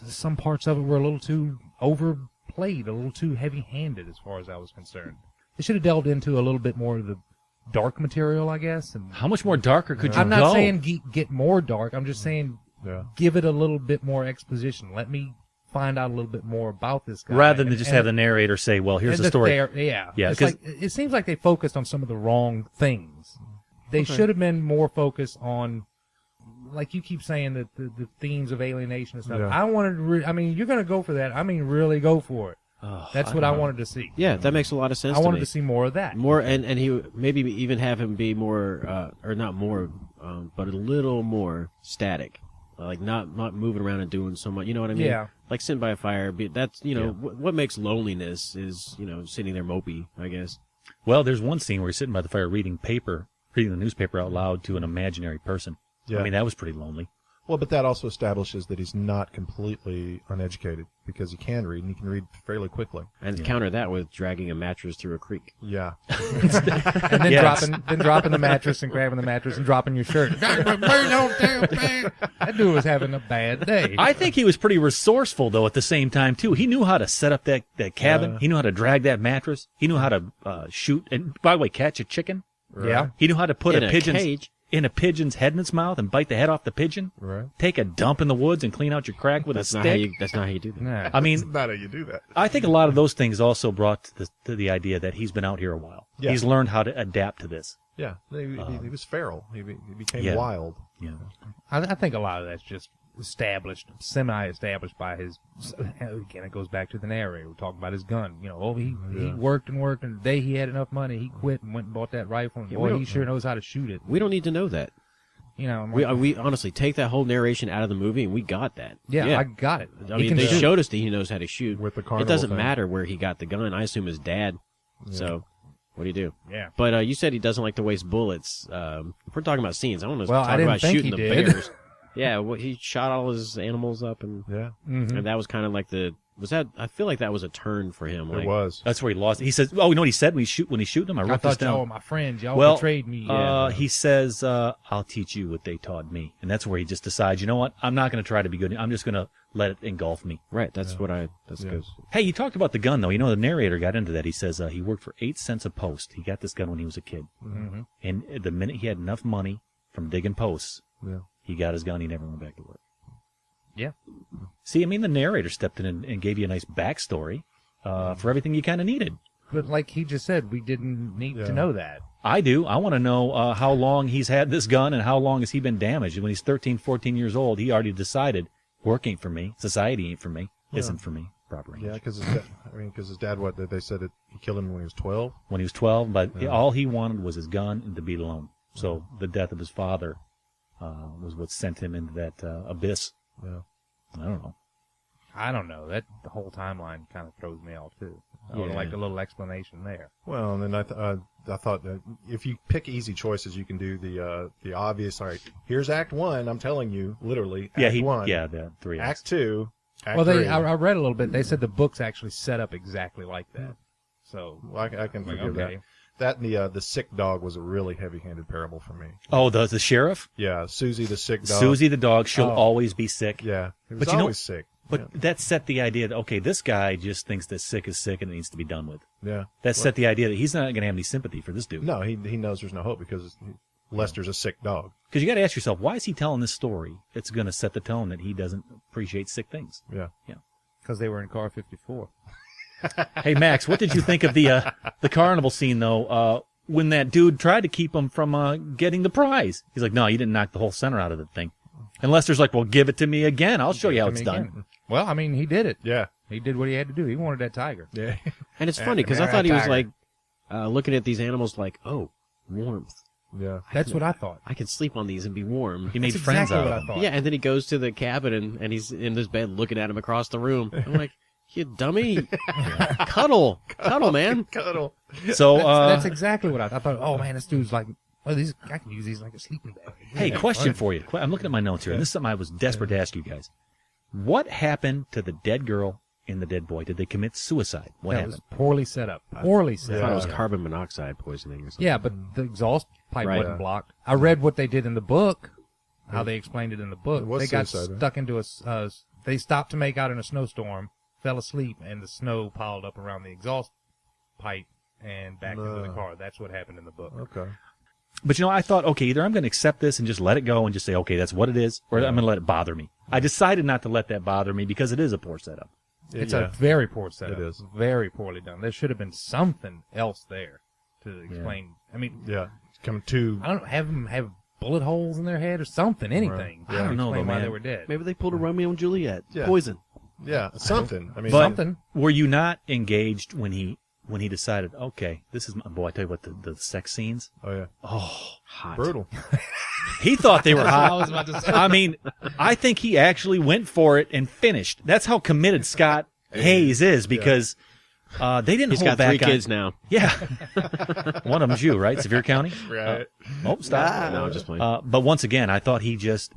G: some parts of it were a little too overplayed, a little too heavy-handed as far as I was concerned. They should have delved into a little bit more of the dark material, I guess. And
D: how much more darker could you go?
G: I'm not saying get more dark. I'm just saying give it a little bit more exposition. Let me find out a little bit more about this guy.
D: Rather than just have the narrator say, well, here's the story.
G: Yeah.
D: Yeah.
G: It's like, it seems like they focused on some of the wrong things. They should have been more focused on, like you keep saying, that the themes of alienation and stuff.
E: Yeah.
G: I wanted to, I mean, you're going to go for that. I mean, really go for it. That's what I wanted to see.
F: Yeah, that makes a lot of sense.
G: I wanted to see more of that.
F: More, and he maybe even have him be more, or not more, but a little more static, like not moving around and doing so much. You know what I mean?
G: Yeah.
F: Like sitting by a fire. That's what makes loneliness is sitting there mopey, I guess.
D: Well, there's one scene where he's sitting by the fire reading the newspaper out loud to an imaginary person.
E: Yeah.
D: I mean, that was pretty lonely.
E: Well, but that also establishes that he's not completely uneducated because he can read, and he can read fairly quickly.
F: And counter that with dragging a mattress through a creek.
E: Yeah.
G: And then dropping the mattress and grabbing the mattress and dropping your shirt. That dude was having a bad day.
D: I think he was pretty resourceful, though, at the same time, too. He knew how to set up that cabin. He knew how to drag that mattress. He knew how to shoot, and by the way, catch a chicken.
E: Right.
G: Yeah.
D: He knew how to put
F: in
D: a pigeon's head in its mouth and bite the head off the pigeon.
E: Right.
D: Take a dump in the woods and clean out your crack with a stick.
F: That's not how you do that.
G: Nah.
D: I mean,
E: That's not how you do that.
D: I think a lot of those things also brought to the idea that he's been out here a while.
E: Yeah.
D: He's learned how to adapt to this.
E: Yeah. He was feral. He became wild.
D: Yeah.
G: I think a lot of that's just semi-established by his. Again, it goes back to the narrator. We're talking about his gun. He worked and worked, and the day he had enough money, he quit and went and bought that rifle. And boy, he sure knows how to shoot it.
F: We don't need to know that. We honestly take that whole narration out of the movie, and we got that.
G: Yeah. I got it.
F: I mean, they showed us that he knows how to shoot.
E: With the carnival
F: it doesn't
E: thing.
F: matter where he got the gun. I assume his dad.
E: Yeah.
F: So. What do you do?
G: Yeah.
F: But you said he doesn't like to waste bullets. If we're talking about scenes, I want to
G: Well,
F: talk
G: I didn't
F: about
G: think
F: shooting
G: he
F: the
G: did.
F: bears. Yeah, well, he shot all his animals up, and
G: Mhm.
F: and that was kind of like was that? I feel like that was a turn for him. Like,
E: It was.
D: That's where he lost. He says, "Oh, you know what he said when he shoot them? I
G: I
D: wrote this
G: thought y'all
D: down.
G: were my friends. Y'all
D: Well,
G: betrayed me.
D: He says, "I'll teach you what they taught me," and that's where he just decides, you know what? I'm not going to try to be good. I'm just going to let it engulf me.
F: Right. That's good.
D: Hey, you talked about the gun, though. You know, the narrator got into that. He says he worked for 8 cents a post. He got this gun when he was a kid.
G: Mm-hmm.
D: And the minute he had enough money from digging posts,
E: Yeah.
D: he got his gun. He never went back to work.
G: Yeah.
D: See, I mean, the narrator stepped in and gave you a nice backstory for everything you kind of needed.
G: But like he just said, we didn't need to know that.
D: I do. I want to know how long he's had this gun and how long has he been damaged. And when he's 13, 14 years old, he already decided work ain't for me, society ain't for me, isn't for me. Proper English.
E: Yeah, because his dad, they said he killed him when he was 12?
D: When he was 12, but all he wanted was his gun and to be alone. So the death of his father was what sent him into that abyss.
E: Yeah.
G: I don't know. That the whole timeline kind of throws me off too. I would like a little explanation there.
E: Well, and then I thought that if you pick easy choices, you can do the obvious. All right, here's Act 1. I'm telling you, literally. Act 1.
D: Yeah, the 3 acts.
E: Act 2. Act
G: Well,
E: 3.
G: I read a little bit. They said the book's actually set up exactly like that. So
E: Well, I can forgive that.
G: okay.
E: That and the sick dog was a really heavy-handed parable for me.
D: Oh, the sheriff?
E: Yeah, Susie the sick dog.
D: Susie the dog, she'll always be sick.
E: Yeah, it was
D: But you know-
E: always sick.
D: But that set the idea that, okay, this guy just thinks that sick is sick and it needs to be done with.
E: Yeah.
D: That set the idea that he's not going to have any sympathy for this dude.
E: No, he knows there's no hope because Lester's a sick dog.
D: Because you got to ask yourself, why is he telling this story? It's going to set the tone that he doesn't appreciate sick things.
E: Yeah.
G: Because they were in car 54.
D: Hey, Max, what did you think of the carnival scene, though, when that dude tried to keep him from getting the prize? He's like, no, you didn't knock the whole center out of the thing. And Lester's like, well, give it to me again. I'll show you how it's done.
G: Well, I mean, he did it.
E: Yeah.
G: He did what he had to do. He wanted that tiger.
E: Yeah.
F: And it's funny because I thought he was like looking at these animals like, oh, warmth.
E: Yeah.
G: That's what I thought.
F: I could sleep on these and be warm.
D: He made
G: That's
D: friends
G: exactly
D: out
G: what
D: of
G: I
D: them.
G: thought.
F: Yeah, and then he goes to the cabin and he's in his bed looking at him across the room. I'm like, you dummy. Cuddle, man.
E: Cuddle.
D: So,
G: That's exactly what I thought. Oh, man, this dude's like, I can use these like a sleeping bag.
D: hey,
G: Yeah,
D: question
G: fun.
D: for you. I'm looking at my notes here, and this is something I was desperate to ask you guys. What happened to the dead girl and the dead boy? Did they commit suicide? What
G: That
D: happened?
G: was poorly set up. Poorly
F: I
G: set
F: thought it
G: up.
F: was carbon monoxide poisoning or something.
G: Yeah, but the exhaust pipe
F: Right.
G: wasn't blocked. I read what they did in the book, how they explained it in the book.
E: It was
G: They got
E: suicide, right?
G: stuck into they stopped to make out in a snowstorm, fell asleep, and the snow piled up around the exhaust pipe and back into the car. That's what happened in the book.
E: Okay.
D: But, I thought, okay, either I'm going to accept this and just let it go and just say, okay, that's what it is, or I'm going to let it bother me. I decided not to let that bother me because it is a poor setup.
G: It's a very poor setup.
E: It is.
G: Very poorly done. There should have been something else there to explain. I mean,
E: Yeah. Come to.
G: I don't know, have them have bullet holes in their head or something, anything.
D: I don't know,
G: Explain
D: though,
G: why
D: man.
G: they were dead.
L: Maybe they pulled a Romeo and Juliet.
E: Yeah.
L: Poison.
E: Yeah, something. I mean,
D: But
G: Something.
D: were you not engaged when he decided, okay, this is my boy? I tell you what, the sex scenes.
E: Oh yeah.
D: Oh,
F: Hot.
E: Brutal.
D: he thought they were hot.
G: I was about to say.
D: I mean, I think he actually went for it and finished. That's how committed Scott Hayes is because they didn't
F: He's
D: hold
F: got
D: back
F: 3
D: on.
F: kids now.
D: Yeah, one of them's you, right? Sevier County.
E: Right.
D: Stop.
F: No, I'm just playing.
D: But once again, I thought he just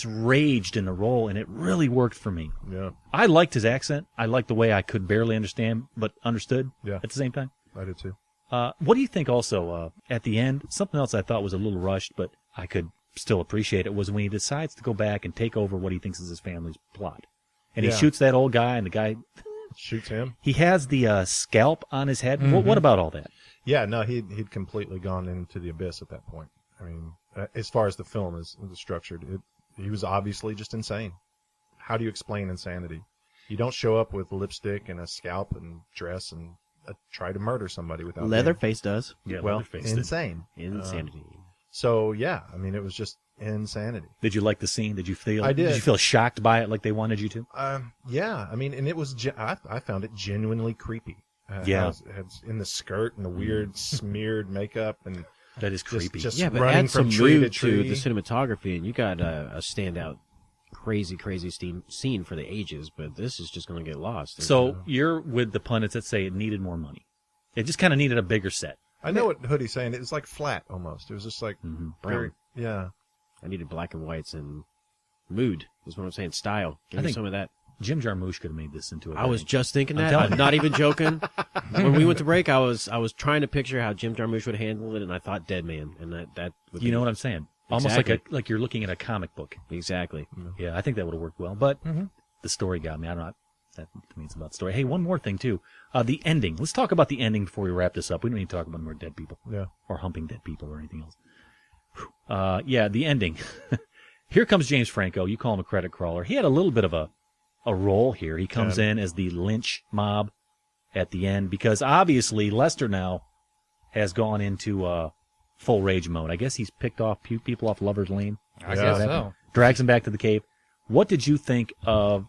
D: raged in the role, and it really worked for me.
E: Yeah.
D: I liked his accent. I liked the way I could barely understand, but understood
E: Yeah.
D: at the same time.
E: I did too.
D: What do you think also, at the end, something else I thought was a little rushed, but I could still appreciate it, was when he decides to go back and take over what he thinks is his family's plot. And he
E: Yeah.
D: shoots that old guy, and the guy,
E: Shoots him.
D: he has the scalp on his head. What about all that?
E: Yeah. No, he'd completely gone into the abyss at that point. I mean, as far as the film is structured, he was obviously just insane. How do you explain insanity? You don't show up with lipstick and a scalp and dress and try to murder somebody without
L: Leatherface does.
D: Yeah,
E: well,
D: Leatherface did.
E: insane.
F: Insanity.
E: So yeah, I mean, it was just insanity.
D: Did you like the scene? Did you feel?
E: I did.
D: Did you feel shocked by it, like they wanted you to?
E: Yeah, I mean, and it was. I found it genuinely creepy.
D: Yeah.
E: It's in the skirt and the weird smeared makeup and
D: That is creepy.
E: Just
F: Yeah, but
E: running
F: add
E: from
F: some
E: tree to
F: mood to
E: tree.
F: the cinematography, and you got a standout, crazy scene for the ages. But this is just going to get lost.
D: So you're with the pundits that say it needed more money. It just kind of needed a bigger set.
E: I know what Hoodie's saying. It was like flat almost. It was just like
F: brown.
E: Yeah.
F: I needed black and whites and mood is what I'm saying. Style. Give me some of that.
D: Jim Jarmusch could have made this into a
F: I was
D: thing.
F: just thinking that. I'm not even joking. When we went to break, I was trying to picture how Jim Jarmusch would handle it, and I thought Dead Man, and that would
D: You know what I'm saying? Almost like you're looking at a comic book.
F: Exactly.
D: Yeah, I think that would have worked well, but the story got me. I don't know. That to me, it's about the story. Hey, one more thing too. The ending. Let's talk about the ending before we wrap this up. We don't need to talk about more dead people.
E: Yeah.
D: Or humping dead people or anything else. Yeah, the ending. Here comes James Franco. You call him a credit crawler. He had a little bit of a role here. He comes in as the lynch mob at the end because obviously Lester now has gone into full rage mode. I guess he's picked off people off Lover's Lane.
G: I guess so.
D: Drags him back to the cave. What did you think of...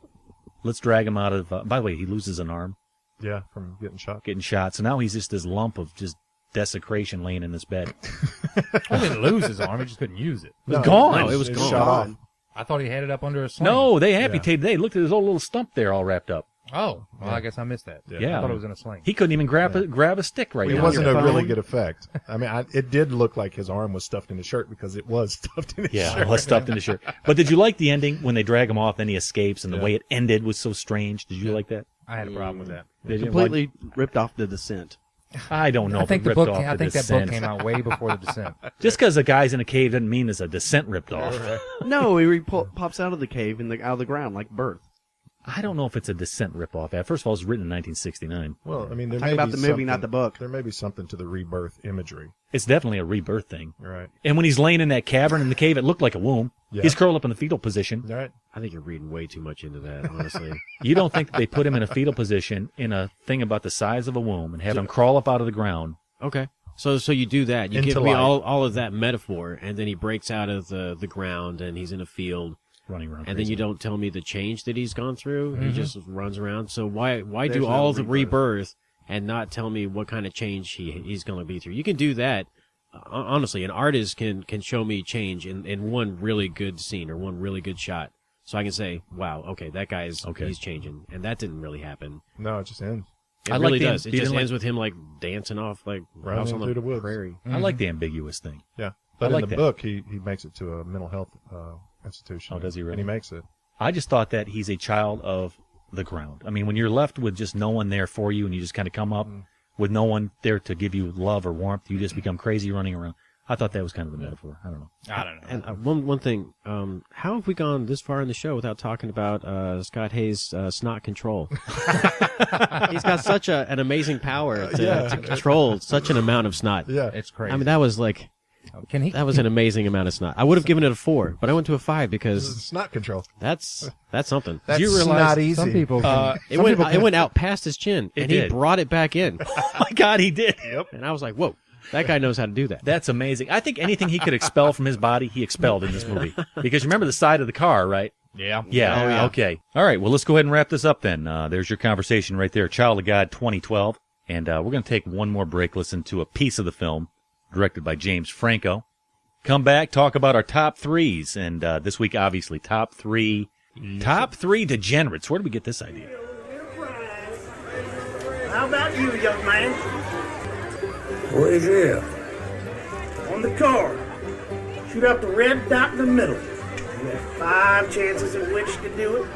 D: Let's drag him out of... by the way, he loses an arm.
E: Yeah, from getting shot.
D: So now he's just this lump of just desecration laying in his bed.
G: He didn't lose his arm. He just couldn't use it.
D: It was gone.
F: No, it was gone.
E: Shot off.
G: I thought he had it up under a sling.
D: No, they amputated. They looked at his old little stump there all wrapped up.
G: Oh, well, I guess I missed that.
D: Yeah.
G: I thought it was in a sling.
D: He couldn't even grab a stick right now.
E: It wasn't a really good effect. I mean, it did look like his arm was stuffed in his shirt because it was stuffed in his shirt.
D: Yeah, it was stuffed in his shirt. But did you like the ending when they drag him off, then he escapes, and the way it ended was so strange? Did you like that?
G: I had a problem with that.
L: Completely ripped off The Descent.
D: I don't know.
G: I think
D: if it
G: the
D: ripped
G: book.
D: off
G: I think
D: the
G: that book
D: Descent.
G: came out way before The Descent.
D: Just because a guy's in a cave doesn't mean there's a Descent ripped off.
L: No, he pops out of the cave out of the ground like Birth.
D: I don't know if it's a Descent ripoff. First of all, it was written in 1969.
E: Well, I mean, there
L: Talk
E: may
L: about
E: be
L: the movie, not the book.
E: There may be something to the rebirth imagery.
D: It's definitely a rebirth thing.
E: Right.
D: And when he's laying in that cavern in the cave, it looked like a womb.
E: Yeah.
D: He's curled up in the fetal position.
E: Right.
F: I think you're reading way too much into that, honestly.
D: You don't think that they put him in a fetal position in a thing about the size of a womb and have him crawl up out of the ground?
F: Okay. So you do that. You
E: Into
F: give me
E: life.
F: all of that metaphor, and then he breaks out of the ground, and he's in a field.
D: Running around.
F: And then you don't tell me the change that he's gone through. He just runs around. So why
E: There's
F: do
E: no
F: all the
E: rebirth.
F: rebirth and not tell me what kind of change he's going to be through? You can do that. Honestly, an artist can show me change in one really good scene or one really good shot. So I can say, wow, okay, that guy's he's changing. And that didn't really happen.
E: No, it just ends.
F: It
D: I
F: really
D: like the-
F: does. It
D: you
F: just
D: didn't
F: ends with him like dancing off like
E: Running
F: house on
E: through the woods.
F: prairie.
D: I like the ambiguous thing.
E: Yeah. But
D: like
E: in the
D: that.
E: book, he makes it to a mental health institution.
D: Oh, does he really?
E: And he makes it.
D: I just thought that he's a child of the ground. I mean, when you're left with just no one there for you and you just kind of come up with no one there to give you love or warmth, you just become crazy running around. I thought that was kind of the metaphor. I don't know.
G: I don't know.
F: And one thing, how have we gone this far in the show without talking about Scott Hayes' snot control? He's got such an amazing power to control such an amount of snot.
E: Yeah.
G: It's crazy.
F: I mean, that was like that was an amazing amount of snot. I would have given it a 4, but I went to a 5 because
E: It's not control.
F: that's something.
E: That's
D: you realize
E: not easy.
G: Some people.
F: It went out past his chin, and he
D: did.
F: brought it back in,
D: Oh, my God, he did.
F: and I was like, "Whoa, that guy knows how to do that."
D: That's amazing. I think anything he could expel from his body, he expelled in this movie. Because you remember the side of the car, right?
G: Yeah.
D: Yeah.
F: Oh, yeah.
D: Okay. All right. Well, let's go ahead and wrap this up then. There's your conversation right there. Child of God 2012. And we're going to take one more break, listen to a piece of the film directed by James Franco. Come back, talk about our top threes. And this week, obviously, top three degenerates. Where did we get this idea?
H: How about you, young man?
M: What is it?
H: On the card, shoot out the red dot in the middle. You have 5 chances at which to do it.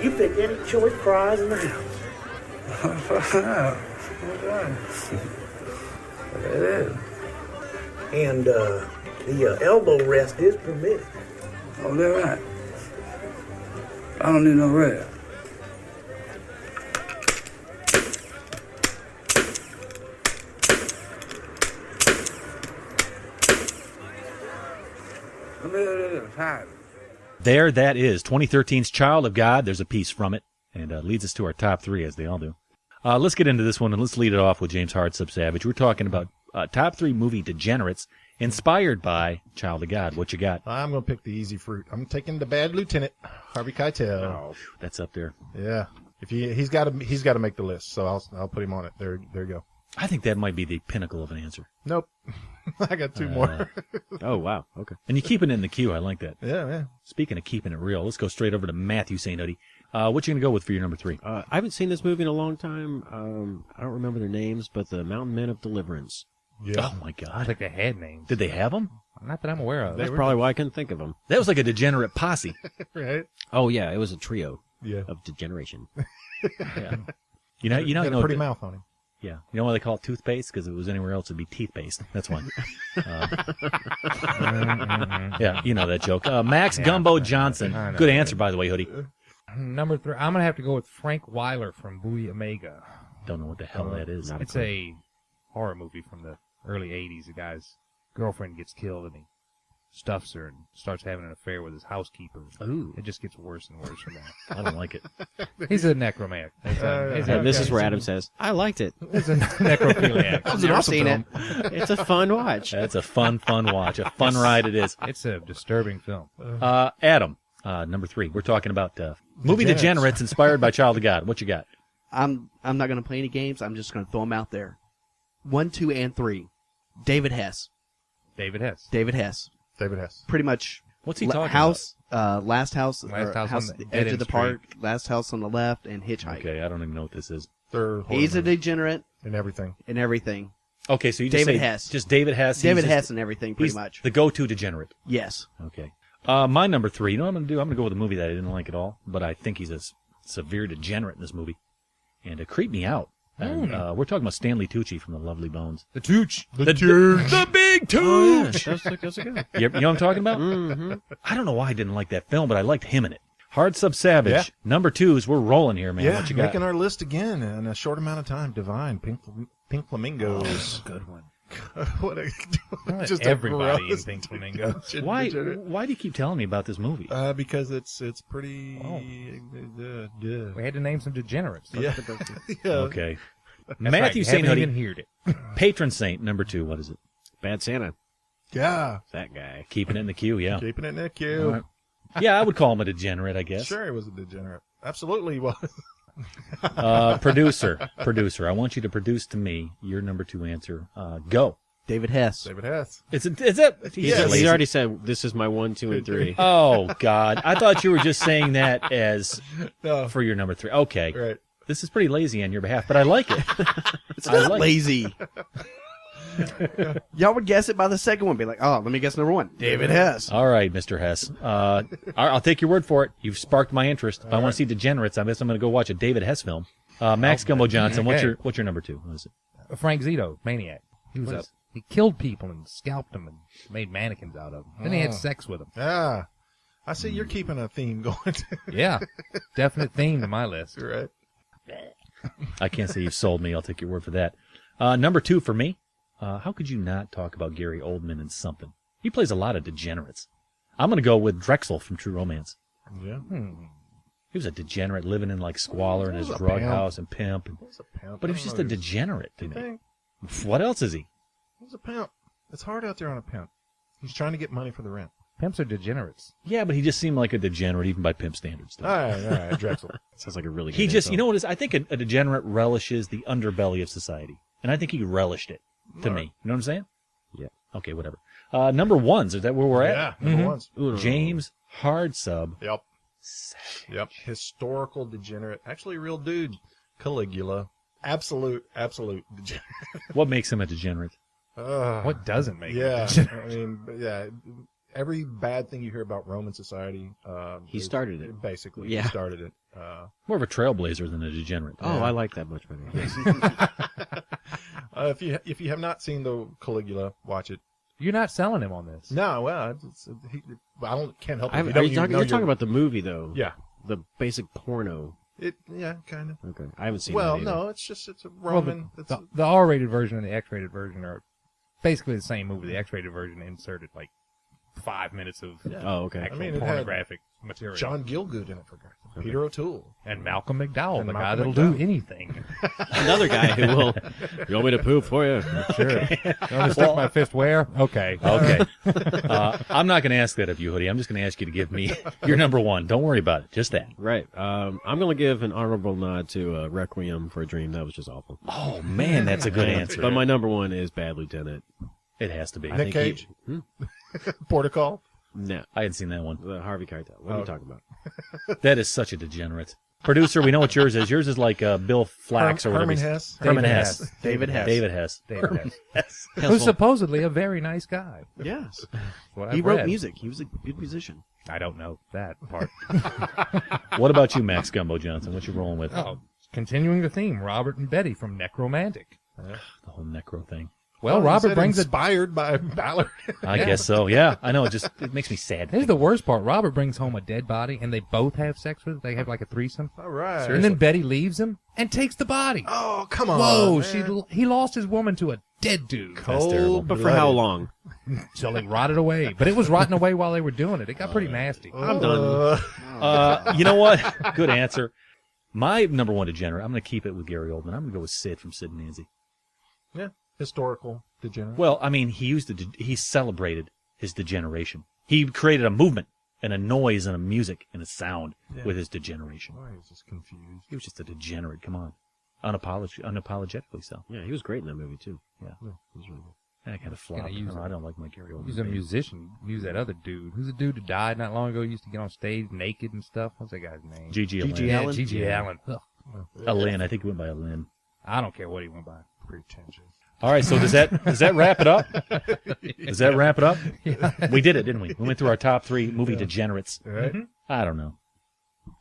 H: You pick any choice prize in the house. And the elbow rest is permitted.
M: Oh, that's right. I don't need no rest.
D: There, that is 2013's Child of God. There's a piece from it, and leads us to our top three, as they all do. Let's get into this one, and let's lead it off with James Hardsub Savage. We're talking about top 3 movie degenerates inspired by Child of God. What you got?
E: I'm going to pick the easy fruit. I'm taking The Bad Lieutenant, Harvey Keitel.
D: Oh, that's up there.
E: Yeah. If he's got to make the list, so I'll put him on it. There you go.
D: I think that might be the pinnacle of an answer.
E: Nope. I got 2 more.
F: Oh, wow. Okay.
D: And you keep it in the queue. I like that.
E: Yeah.
D: Speaking of keeping it real, let's go straight over to Matthew St. Uddy. What you going to go with for your number 3?
F: I haven't seen this movie in a long time. I don't remember their names, but the Mountain Men of Deliverance.
D: Oh my God!
G: Like they had names.
D: Did they have them?
G: Not that I'm aware of.
F: That's probably why I couldn't think of them.
D: That was like a degenerate posse.
E: Right?
F: Oh yeah, it was a trio.
E: Yeah.
F: Of degeneration.
D: Yeah. You know,
E: Had a pretty mouth on him.
D: Yeah. You know why they call it toothpaste? Because if it was anywhere else, it'd be teeth paste. That's why. Yeah, you know that joke. Max Gumbo Johnson. Good answer, by the way, Hoodie.
G: Number 3, I'm going to have to go with Frank Weiler from Bowie Omega.
D: Don't know what the hell that is.
G: It's a horror movie from the early 80s. A guy's girlfriend gets killed and he stuffs her and starts having an affair with his housekeeper.
D: Ooh.
G: It just gets worse and worse from that.
D: I don't like it.
G: He's a necromantic.
F: This is where Adam says, I liked it.
G: He's a necrophiliac.
F: I've never seen it. It's a fun watch.
D: That's a fun watch. A fun ride it is.
G: It's a disturbing film.
D: Adam, number 3. We're talking about Movie Degenerates inspired by Child of God. What you got?
L: I'm not going to play any games. I'm just going to throw them out there. 1, 2, and 3. David Hess.
G: David Hess.
L: David Hess.
E: David Hess.
L: Pretty much.
D: What's he talking
L: about? Last House.
G: Last House
L: House
G: on the
L: edge
G: Dead
L: of the
G: End
L: park. Last House on the left, and Hitchhike.
D: Okay, I don't even know what this is.
L: He's a degenerate
E: in everything.
L: In everything.
D: Okay, so you just
L: David
D: say
L: Hess.
D: Just David Hess.
L: David Hess and everything, pretty
D: he's
L: much.
D: The go-to degenerate.
L: Yes.
D: Okay. My number 3. You know what I'm going to do? I'm going to go with a movie that I didn't like at all, but I think he's a severe degenerate in this movie, and it creeped me out. And, we're talking about Stanley Tucci from The Lovely Bones.
G: The Tooch.
D: The big Tooch.
F: Oh, yeah. That's a good.
D: You know what I'm talking about? Mm-hmm. I don't know why I didn't like that film, but I liked him in it. Hard Sub Savage. Yeah. Number 2s. We're rolling here, man.
E: Yeah,
D: what you got?
E: making our list again in a short amount of time. Divine. Pink Flamingos.
G: Good one.
E: What a,
G: just everybody in Pink Flamingos.
D: Why do you keep telling me about this movie?
E: Because it's pretty.
G: We had to name some degenerates.
E: Yeah.
D: Okay.
G: That's
D: Matthew
G: right.
D: Saint
G: Haven't
D: Hoodie.
G: even heard it.
D: Patron Saint, number 2. What is it?
F: Bad Santa.
E: Yeah.
F: That guy.
D: Keeping it in the queue, yeah.
E: Keeping it in the queue.
D: Right. Yeah, I would call him a degenerate, I guess.
E: Sure, he was a degenerate. Absolutely he was.
D: Producer, I want you to produce to me your number 2 answer. Go.
L: David Hess.
E: David Hess.
D: Is it?
F: He's already said, this is my 1, 2, and 3.
D: Oh, God. I thought you were just saying that as for your number 3. Okay.
E: Right.
D: This is pretty lazy on your behalf, but I like it.
L: It's not lazy. Y'all would guess it by the second one. Be like, oh, let me guess number 1. David Hess.
D: All right, Mr. Hess. I'll take your word for it. You've sparked my interest. If I want to see degenerates, I guess I'm going to go watch a David Hess film. Max Gumbo Johnson, what's your number 2? What is it?
G: Frank Zito, Maniac. He killed people and scalped them and made mannequins out of them. Then he had sex with them.
E: Yeah. I see you're keeping a theme going.
G: Yeah. Definite theme to my list.
E: Right.
D: I can't say you've sold me. I'll take your word for that. Number 2 for me. How could you not talk about Gary Oldman in something? He plays a lot of degenerates. I'm going to go with Drexel from True Romance.
E: Yeah.
D: He was a degenerate living in like squalor in his drug house and pimp. But he was just a degenerate to me. What else is he?
E: He's a pimp. It's hard out there on a pimp. He's trying to get money for the rent.
G: Pimps are degenerates.
D: Yeah, but he just seemed like a degenerate even by pimp standards.
E: All right, Drexel.
F: Sounds like a really good
D: He just,
F: info.
D: you know what it is? I think a degenerate relishes the underbelly of society. And I think he relished it to me. You know what I'm saying?
F: Yeah.
D: Okay, whatever. Number 1s, is that where we're at?
E: Yeah, number 1s.
D: James Hard Sub.
E: Yep. Historical degenerate. Actually a real dude. Caligula. Absolute degenerate.
D: What makes him a degenerate?
G: What doesn't make him
E: Yeah.
G: a degenerate?
E: I mean, every bad thing you hear about Roman society.
F: He started it.
E: Basically,
F: Yeah.
E: he started it.
D: More of a trailblazer than a degenerate.
F: Oh, I like that much better.
E: If you have not seen the Caligula, watch it.
G: You're not selling him on this.
E: No, well, can't help it.
F: You're talking about the movie, though.
E: Yeah.
F: The basic porno.
E: Yeah, kind of.
F: Okay. I haven't seen
E: Well,
F: that either.
E: no, it's a Roman.
G: The R-rated version and the X-rated version are basically the same movie. The X-rated version inserted like 5 minutes of actual pornographic material.
E: John Gielgud in it, for God's sake. Peter O'Toole.
G: And Malcolm McDowell,
E: And
G: the guy
E: Malcolm
G: that'll
E: McDowell.
G: do anything.
F: Another guy who will. You want me to poop for you?
G: Sure. You want me to stick my fist where? Okay.
D: Okay. I'm not going to ask that of you, Hoodie. I'm just going to ask you to give me your number 1. Don't worry about it. Just that.
F: Right. I'm going to give an honorable nod to Requiem for a Dream. That was just awful.
D: Oh, man, that's a good answer.
F: But my number 1 is Bad Lieutenant.
D: It has to be.
E: Nick Cage. Portical.
F: No.
D: I hadn't seen that one.
F: Harvey Keitel. What are you talking about?
D: That is such a degenerate. Producer, we know what yours is. Yours is like Bill Flax or whatever.
E: Herman Hess?
D: Herman Hess.
L: David Hess.
D: David Hess.
G: David Hess. Who's supposedly a very nice guy.
L: Yes.
G: What
L: He
G: I've
L: wrote
G: read.
L: music. He was a good musician.
G: I don't know that part.
D: What about you, Max Gumbo Johnson? What you rolling with?
G: Oh, continuing the theme, Robert and Betty from Necromantic.
D: The whole necro thing.
G: Well, Robert brings it.
E: Inspired by Ballard.
D: I guess so. Yeah, I know. It makes me sad.
G: Here's the worst part. Robert brings home a dead body, and they both have sex with it. They have like a threesome.
E: All right.
G: And then Betty leaves him and takes the body.
E: Oh, come on.
G: Whoa,
E: man.
G: he lost his woman to a dead dude.
D: That's terrible.
F: But for how long?
G: So they rotted away. But it was rotting away while they were doing it. It got pretty nasty.
L: I'm done.
D: You know what? Good answer. My number one degenerate, I'm going to keep it with Gary Oldman. I'm going to go with Sid from Sid and Nancy.
E: Yeah, historical degenerate.
D: Well, I mean, he celebrated his degeneration. He created a movement and a noise and a music and a sound with his degeneration.
E: Oh, he was just confused.
D: He was just a degenerate. Come on. Unapologetically so.
F: Yeah, he was great in that movie, too.
D: Yeah.
E: Yeah, he was really good.
D: And I kind of flopped. I don't like my Gary Oldman.
G: He's a musician. Use that other dude. Who's the dude who died not long ago? He used to get on stage naked and stuff. What's that guy's name?
D: G.G.
L: G.G.
D: Allin.
G: G.G. Allen. Ugh.
D: Alin. I think he went by Alin.
G: I don't care what he went by.
E: Pretentious.
D: All right, so does that wrap it up? Does that wrap it up?
G: Yeah.
D: We did it, didn't we? We went through our top 3 movie degenerates.
E: Right?
D: I don't know.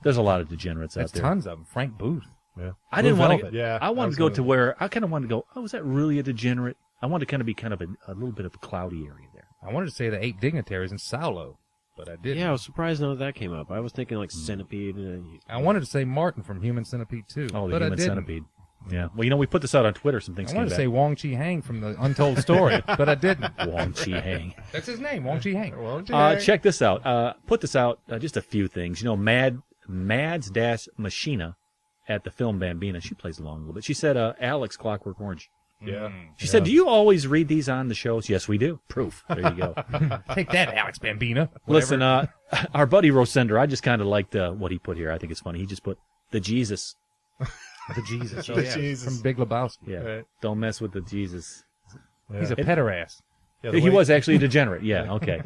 D: There's a lot of degenerates
G: There's
D: out there.
G: tons of them. Frank Booth.
E: Yeah.
D: I didn't want to.
E: Velvet. Yeah,
D: I wanted to go to where I kind of wanted to go. Oh, is that really a degenerate? I wanted to kind of be a little bit of a cloudy area there.
G: I wanted to say the 8 dignitaries in Saulo, but I didn't.
F: Yeah, I was surprised none of that came up. I was thinking like Centipede.
G: I wanted to say Martin from Human Centipede too.
D: Oh, the
G: but
D: Human
G: I didn't.
D: Centipede. Yeah. Well, we put this out on Twitter. Some things
G: I
D: came
G: wanted to
D: back.
G: say Wong Chi Hang from the Untold Story, but I didn't.
D: Wong Chi Hang.
G: That's his name, Wong Chi Hang.
D: Check this out. Put this out. Just a few things. Mads-Machina at the Film Bambina. She plays along a little bit. She said, Alex Clockwork Orange.
E: Yeah.
D: She said, do you always read these on the shows? Yes, we do. Proof. There you go.
G: Take that, Alex Bambina.
D: Listen, our buddy Rosender, I just kind of liked what he put here. I think it's funny. He just put the Jesus.
G: The Jesus.
E: The Jesus.
G: From Big Lebowski.
D: Yeah.
E: Right.
D: Don't mess with the Jesus.
E: Yeah.
G: He's a pederast.
E: Yeah,
D: He was actually a degenerate. Yeah, okay.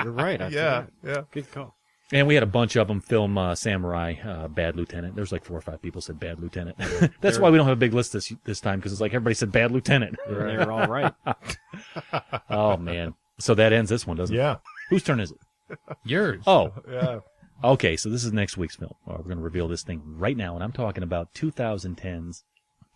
F: You're right.
E: Yeah.
F: Good call.
D: And we had a bunch of them film Samurai, Bad Lieutenant. There's like 4 or 5 people said Bad Lieutenant. That's why we don't have a big list this time, because it's like everybody said Bad Lieutenant.
F: They're all right.
D: Oh, man. So that ends this one, doesn't it?
E: Yeah.
D: Whose turn is it?
G: Yours.
D: Oh.
E: Yeah.
D: Okay, so this is next week's film. We're going to reveal this thing right now, and I'm talking about 2010's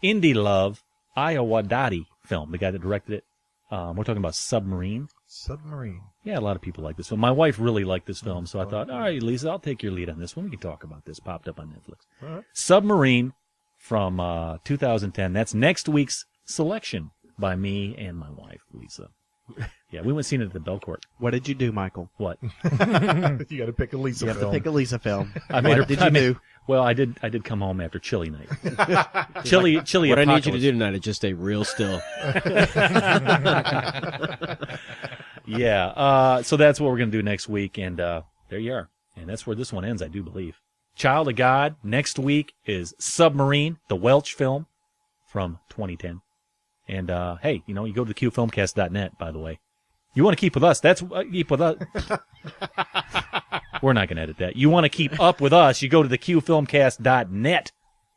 D: Indie Love Ayawadadi film, the guy that directed it. We're talking about Submarine.
E: Submarine.
D: Yeah, a lot of people like this film. My wife really liked this film, so I thought, all right, Lisa, I'll take your lead on this one. We can talk about this. Popped up on Netflix.
E: All right.
D: Submarine from 2010. That's next week's selection by me and my wife, Lisa. Yeah, we went seen it at the Belcourt.
L: What did you do, Michael?
D: What?
E: You got to pick a Lisa
L: You
E: film.
L: have to pick a Lisa film.
D: What
L: did you do?
D: Well, I did come home after chilly night. chilly
F: What
D: apocalypse.
F: I need you to do tonight is just stay real still.
D: Yeah, so that's what we're going to do next week, and there you are. And that's where this one ends, I do believe. Child of God, next week is Submarine, the Welch film from 2010. And, hey, you go to thefilmcast.net, by the way. You want to keep with us, keep with us. We're not going to edit that. You want to keep up with us, you go to thefilmcast.net.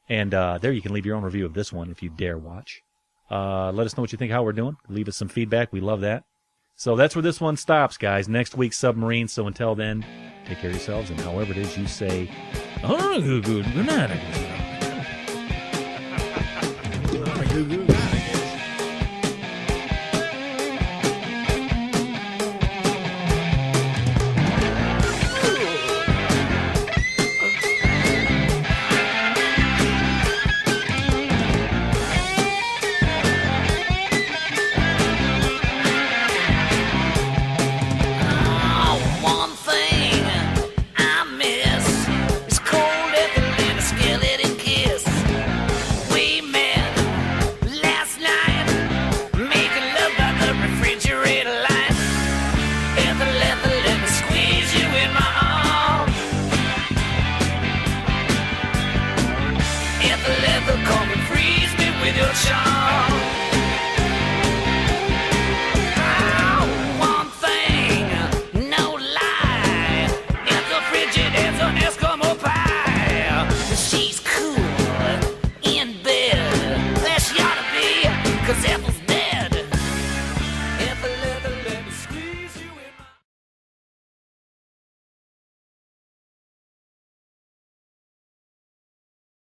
D: And there you can leave your own review of this one if you dare watch. Let us know what you think, how we're doing. Leave us some feedback. We love that. So that's where this one stops, guys. Next week's Submarine. So until then, take care of yourselves. And however it is you say, good night.
N: Charm.